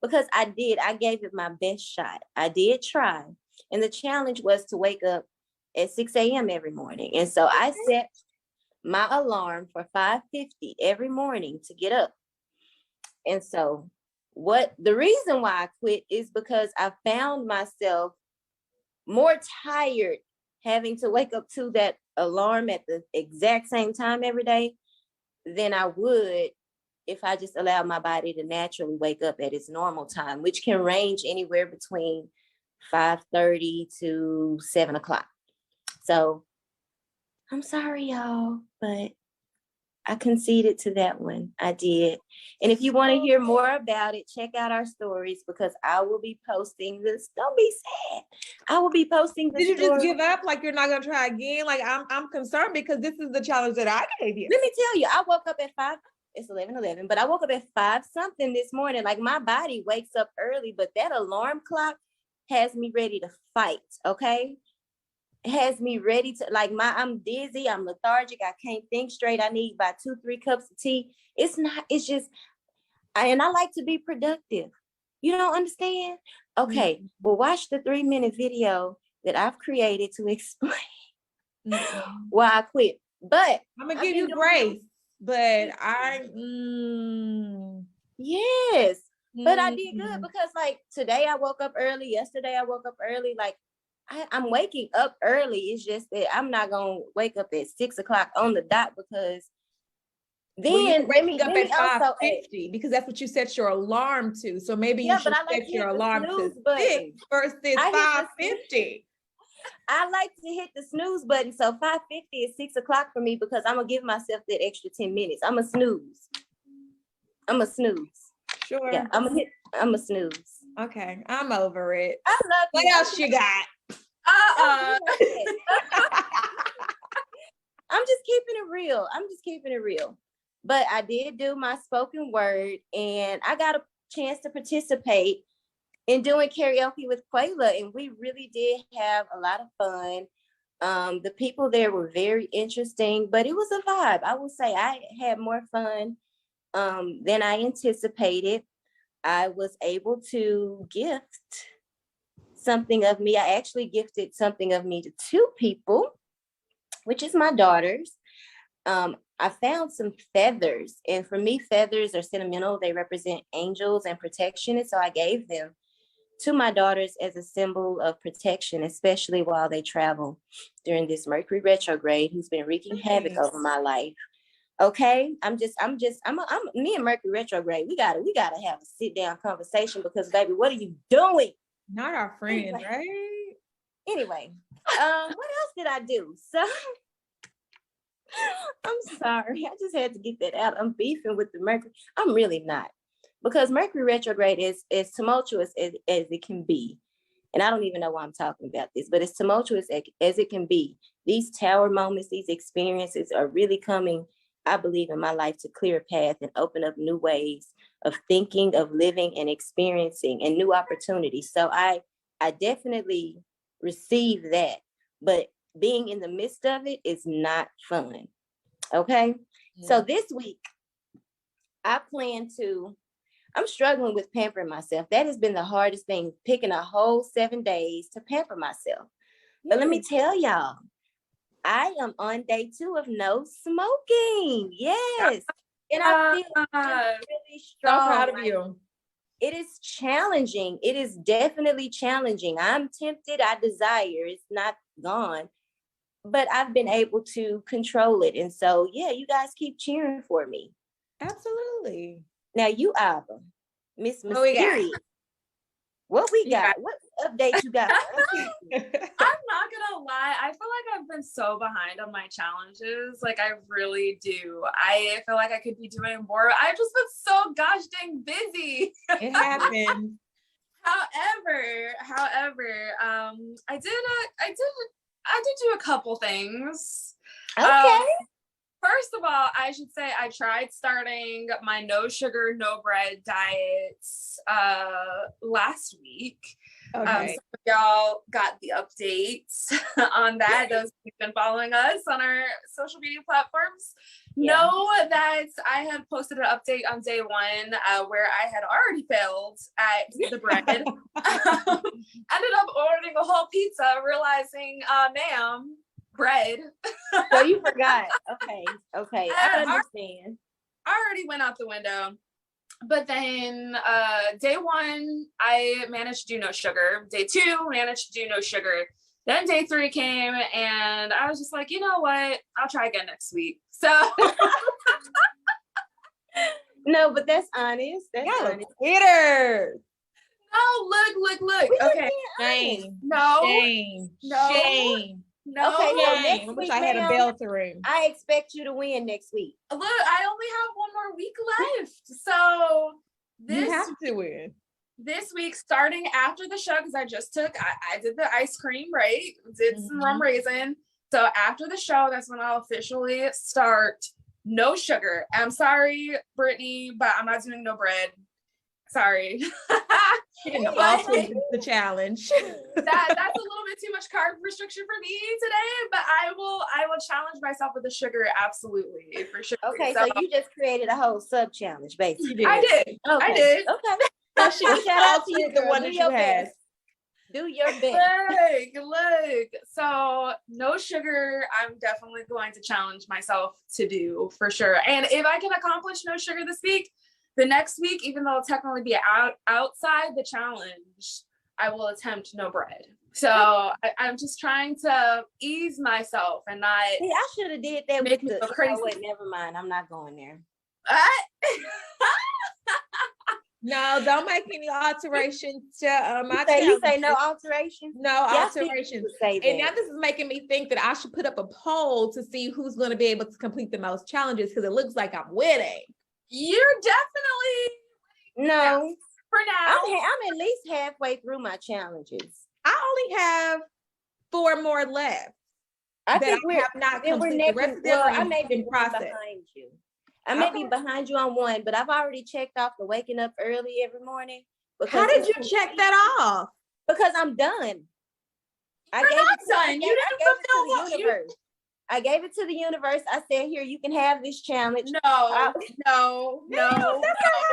Because I gave it my best shot. I did try. And the challenge was to wake up at 6 a.m. every morning. And so I set my alarm for 5:50 every morning to get up. And so the reason why I quit is because I found myself more tired having to wake up to that alarm at the exact same time every day than I would if I just allowed my body to naturally wake up at its normal time, which can range anywhere between 5:30 to 7 o'clock. So I'm sorry, y'all, but I conceded to that one. I did. And if you want to hear more about it, check out our stories because I will be posting this. Don't be sad. I will be posting this.
Did you just give up? Like you're not gonna try again? Like I'm concerned because this is the challenge that I gave you.
Let me tell you, I woke up at 5. It's 11:11, but I woke up at 5 something this morning. Like my body wakes up early, but that alarm clock has me ready to fight. Okay. Has me ready to I'm dizzy, I'm lethargic, I can't think straight. I need about 2-3 cups of tea. It's just I like to be productive. You don't understand? Okay, well, watch the 3-minute video that I've created to explain why I quit. But
I'm gonna give you grace, but
yes. But I did good because today I woke up early. Yesterday I woke up early. I'm waking up early. It's just that I'm not gonna wake up at 6 o'clock on the dot because then
waking up at 5:50 because that's what you set your alarm to. So maybe you should set your alarm to 6 versus 5:50.
I like to hit the snooze button. So 5:50 is 6 o'clock for me because I'm gonna give myself that extra 10 minutes. I'm a snooze.
Sure.
Yeah, I'm a snooze.
Okay, I'm over it.
I love
what else you got?
I'm just keeping it real. But I did do my spoken word and I got a chance to participate in doing karaoke with Quayla, and we really did have a lot of fun. The people there were very interesting, but it was a vibe. I will say I had more fun than I anticipated. I was able to gift something of me. I actually gifted something of me to 2 people, which is my daughters. I found some feathers, and for me, feathers are sentimental. They represent angels and protection, and so I gave them to my daughters as a symbol of protection, especially while they travel during this Mercury retrograde, who's been wreaking havoc over my life. Okay, me and Mercury retrograde. We gotta have a sit down conversation because, baby, what are you doing?
Not our friend, right?
Anyway, what else did I do? So I'm sorry, I just had to get that out. I'm beefing with the Mercury. I'm really not, because Mercury retrograde is as tumultuous as it can be. And I don't even know why I'm talking about this, but as tumultuous as it can be. These tower moments, these experiences are really coming, I believe, in my life to clear a path and open up new ways of thinking, of living and experiencing, and new opportunities. So I definitely receive that, but being in the midst of it is not fun. Okay. Yeah. So this week I plan to, I'm struggling with pampering myself. That has been the hardest thing, picking a whole 7 days to pamper myself. But let me tell y'all, I am on day 2 of no smoking. Yes. And I feel really strong.
So proud of you.
It is challenging. It is definitely challenging. I'm tempted. I desire. It's not gone. But I've been able to control it. And so, yeah, you guys keep cheering for me.
Absolutely.
Now you, Ava, Miss
What we got?
Mysterious. What we got? What update you got?
I'm not gonna lie. I feel like I've been so behind on my challenges. Like I really do. I feel like I could be doing more. I've just been so gosh dang busy.
It happened.
However, I did do a couple things.
Okay.
First of all, I should say I tried starting my no sugar, no bread diets last week.
Okay.
So y'all got the updates on that. Those who've been following us on our social media platforms know that I had posted an update on day 1 where I had already failed at the bread. Ended up ordering a whole pizza, realizing, ma'am, bread.
So you forgot. Okay. I understand.
I already went out the window. But then day 1, I managed to do no sugar. Day 2, managed to do no sugar. Then day 3 came and I was just like, you know what? I'll try again next week. So
no, but that's honest. That's honest.
Quitters.
No, look. Okay.
Shame.
No.
Shame.
No.
Shame.
No.
Okay, so next
I
week,
wish I had a bell to ring.
I expect you to win next week.
Look, I only have 1 more week left. So
You have to win.
this week, starting after the show, because I just took, I did the ice cream, right? Did some rum raisin. So after the show, that's when I'll officially start no sugar. I'm sorry, Brittany, but I'm not doing no bread. Sorry.
The challenge.
That's a little bit too much carb restriction for me today, but I will challenge myself with the sugar, absolutely, for sure.
Okay, so you just created a whole sub challenge, basically.
I did.
Okay.
I did.
Okay.
So she
Shout out to you,
the
girl.
one
Do
that
your
you had.
best. Do your best.
Look. So no sugar, I'm definitely going to challenge myself to do for sure. And if I can accomplish no sugar this week, the next week, even though it'll technically be outside the challenge, I will attempt no bread. So I'm just trying to ease myself and not.
See, I should have did that
Make
with
me
the.
go crazy.
Oh, wait, never mind. I'm not going there.
No, don't make any alterations to my
You say
challenge.
no alterations?
No
Yeah,
alterations.
say
And now
that.
this is making me think that I should put up a poll to see who's going to be able to complete the most challenges, because it looks like I'm winning.
You're definitely
No.
for now.
I'm at least halfway through my challenges.
I only have 4 more left.
I
that
think
I have not
we're
completed.
neck.
The rest of them are
I may be
in process.
behind you. I may be behind you on one, but I've already checked off the waking up early every morning.
How did you check that off?
Because I'm done. I gave it to the universe. I gave it to the universe. I said, here, you can have this challenge.
No.
That's not how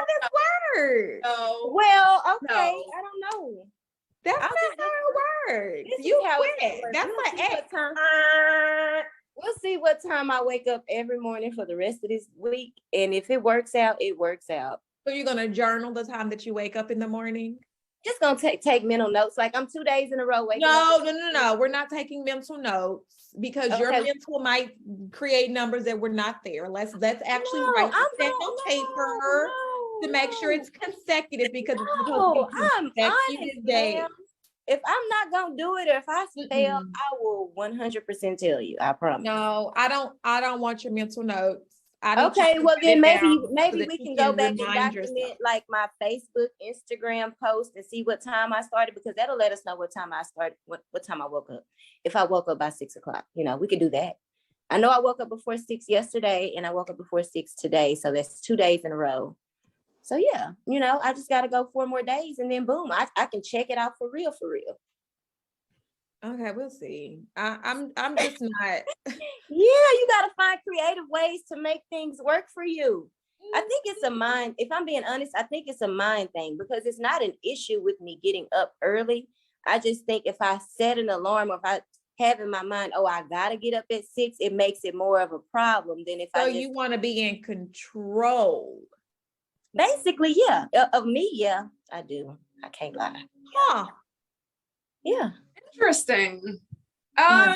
this works.
No.
Well, okay.
No.
I don't know.
That's not how it works. You quit. That's
We'll
an
see
X.
We'll see what time I wake up every morning for the rest of this week. And if it works out, it works out.
So you're gonna journal the time that you wake up in the morning?
Just gonna take mental notes. Like I'm 2 days in a row waking up.
No. We're not taking mental notes because your mental might create numbers that were not there. Let's actually write this down on paper to make sure it's consecutive, because it's supposed to be
I'm honest, ma'am. If I'm not gonna do it, or if I fail, I will 100% tell you. I promise.
No, I don't want your mental notes.
Okay, well then maybe we can go back and
yourself.
document like my Facebook, Instagram post and see what time I started, because that'll let us know what time I started, what time I woke up. If I woke up by 6 o'clock, we could do that. I know I woke up before 6 yesterday and I woke up before 6 today. So that's 2 days in a row. So yeah, I just got to go 4 more days and then boom, I can check it out for real.
Okay, we'll see. I'm just not.
Yeah, you got to find creative ways to make things work for you. I think it's a mind, if I'm being honest, I think it's a mind thing because it's not an issue with me getting up early. I just think if I set an alarm or if I have in my mind, oh, I gotta get up at 6, it makes it more of a problem than if
So
I just...
you want to be in control.
Basically, yeah. Of me, yeah, I do. I can't lie.
Huh.
Yeah.
Interesting.
Yeah.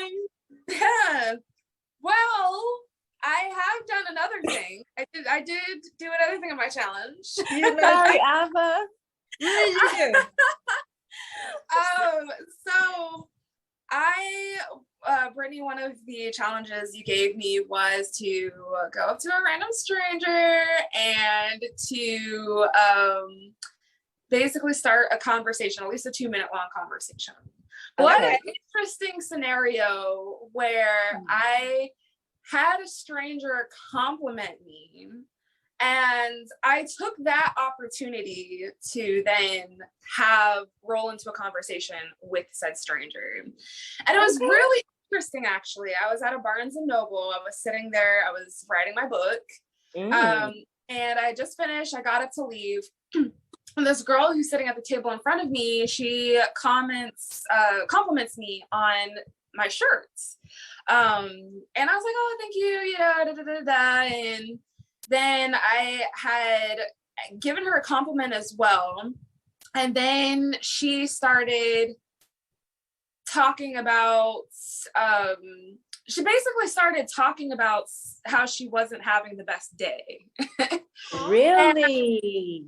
Yeah. Well, I have done another thing. I did do another thing on my challenge.
Sorry, Ava. What did you do?
So Brittany, one of the challenges you gave me was to go up to a random stranger and to basically start a conversation, at least a 2-minute long conversation. What an interesting scenario where I had a stranger compliment me, and I took that opportunity to then roll into a conversation with said stranger. And it was really interesting, actually. I was at a Barnes and Noble. I was sitting there. I was writing my book. And I just finished. I got up to leave. And this girl who's sitting at the table in front of me, she compliments me on my shirts. And I was like, oh, thank you, And then I had given her a compliment as well. And then she started talking about, she basically started talking about how she wasn't having the best day.
Really?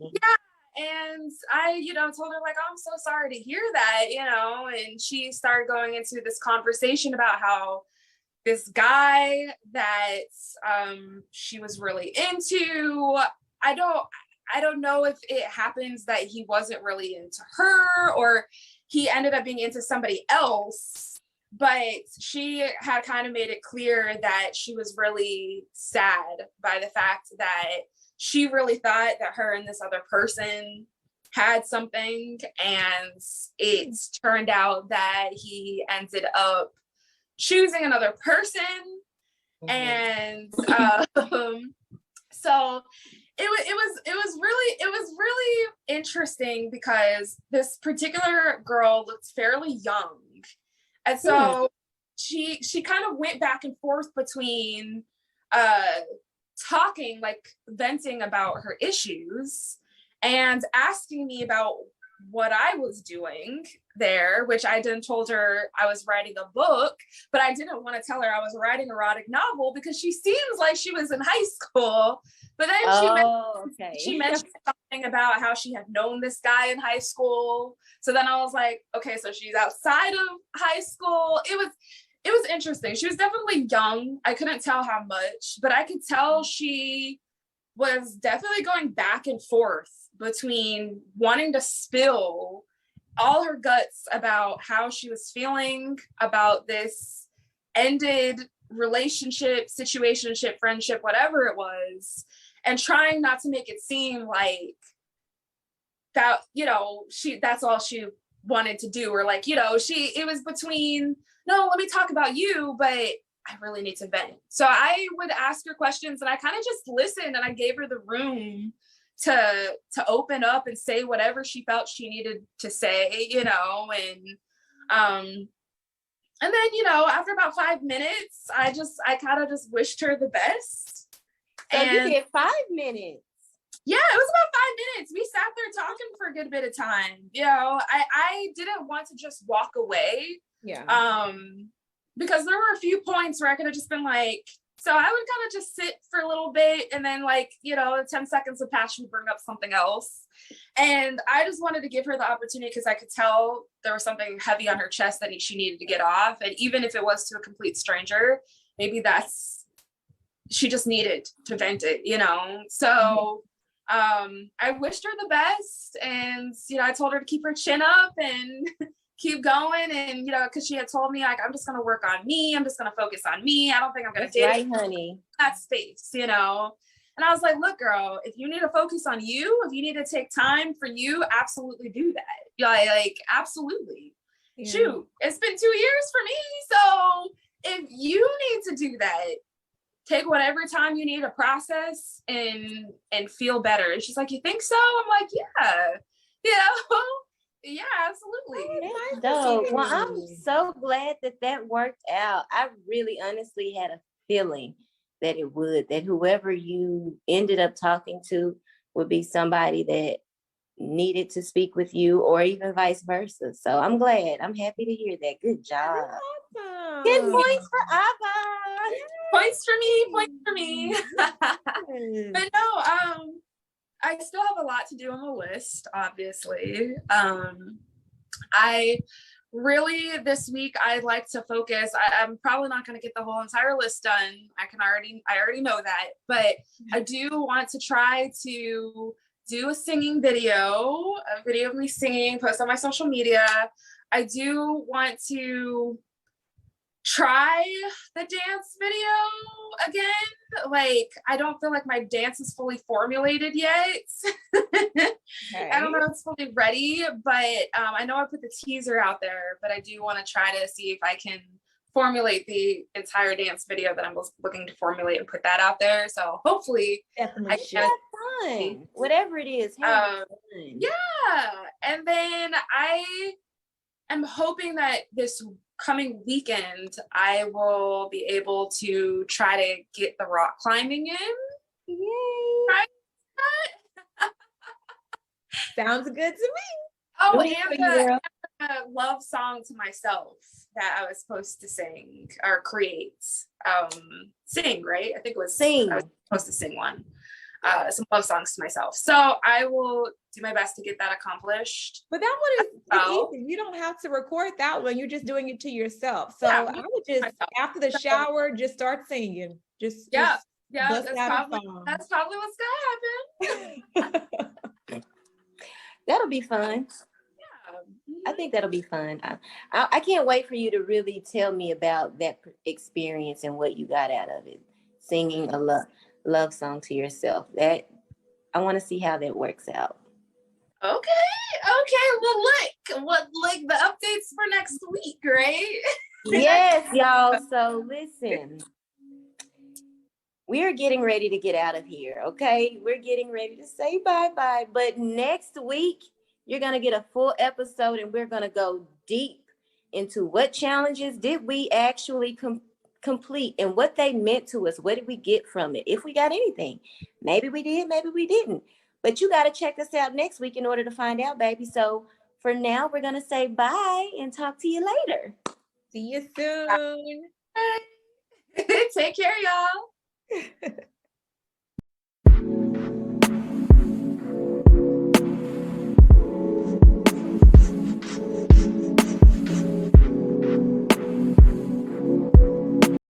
And I, told her like, oh, I'm so sorry to hear that, and she started going into this conversation about how this guy that she was really into, I don't know if it happens that he wasn't really into her or he ended up being into somebody else, but she had kind of made it clear that she was really sad by the fact that she really thought that her and this other person had something, and it turned out that he ended up choosing another person. And so it was really interesting because this particular girl looked fairly young, and so she kind of went back and forth between talking, like venting about her issues and asking me about what I was doing there, which I then told her I was writing a book, but I didn't want to tell her I was writing an erotic novel because she seems like she was in high school. But then she mentioned something about how she had known this guy in high school. So then I was like, okay, so she's outside of high school. It was interesting. She was definitely young. I couldn't tell how much, but I could tell she was definitely going back and forth between wanting to spill all her guts about how she was feeling about this ended relationship, situationship, friendship, whatever it was, and trying not to make it seem like that, that's all she wanted to do, or like, it was between, no, let me talk about you, but I really need to vent. So I would ask her questions and I kind of just listened, and I gave her the room to open up and say whatever she felt she needed to say, and then, after about 5 minutes, I kind of just wished her the best.
So you did 5 minutes.
Yeah, it was about 5 minutes. We sat there talking for a good bit of time. I didn't want to just walk away.
Yeah.
Because there were a few points where I could have just been like, so I would kind of just sit for a little bit, and then 10 seconds would pass, she would bring up something else. And I just wanted to give her the opportunity because I could tell there was something heavy on her chest that she needed to get off. And even if it was to a complete stranger, maybe she just needed to vent it, So I wished her the best, and, I told her to keep her chin up and keep going. And, because she had told me, like, I'm just going to work on me. I'm just going to focus on me. I don't think I'm going to date
right, honey.
That space, And I was like, look, girl, if you need to focus on you, if you need to take time for you, absolutely do that. Like, absolutely. Yeah. Shoot, it's been 2 years for me. So if you need to do that, take whatever time you need to process and feel better. And she's like, you think so? I'm like, yeah, you know, yeah, absolutely.
That's dope. Well, I'm so glad that worked out. I really honestly had a feeling that it would, that whoever you ended up talking to would be somebody that needed to speak with you, or even vice versa. So I'm glad. I'm happy to hear that. Good job.
Awesome.
10 points for Ava.
Points for me. But no, I still have a lot to do on the list, obviously. I really, this week, I'd like to focus. I'm probably not going to get the whole entire list done. I already know that, but I do want to try to do a singing video, a video of me singing, post on my social media. I do want to try the dance video again. Like, I don't feel like my dance is fully formulated yet. Okay. I don't know if it's fully ready, but I know I put the teaser out there, but I do want to try to see if I can formulate the entire dance video that I'm looking to formulate and put that out there. So hopefully
definitely have fun. Whatever it is, have fun.
Yeah. And then I am hoping that this coming weekend, I will be able to try to get the rock climbing in.
Yay.
Sounds good to me.
Oh, and a love song to myself that I was supposed to sing or create. Sing, right? I think it was
sing.
I was supposed to sing one. Some love songs to myself. So I will do my best to get that accomplished.
But that one is easy. You don't have to record that one. You're just doing it to yourself. So yeah, I would just, after the shower, just start singing. Just
that's probably what's gonna happen.
That'll be fun. I think that'll be fun. I can't wait for you to really tell me about that experience and what you got out of it. Singing a love song to yourself. That I want to see how that works out.
Okay. Well, look the updates for next week, right?
Yes, y'all. So listen, we're getting ready to get out of here. Okay, we're getting ready to say bye-bye. But next week, you're gonna get a full episode, and we're gonna go deep into what challenges did we actually complete and what they meant to us. What did we get from it? If we got anything, maybe we did, maybe we didn't. But you got to check us out next week in order to find out, baby. So for now, we're going to say bye and talk to you later.
See you soon.
Take care, y'all.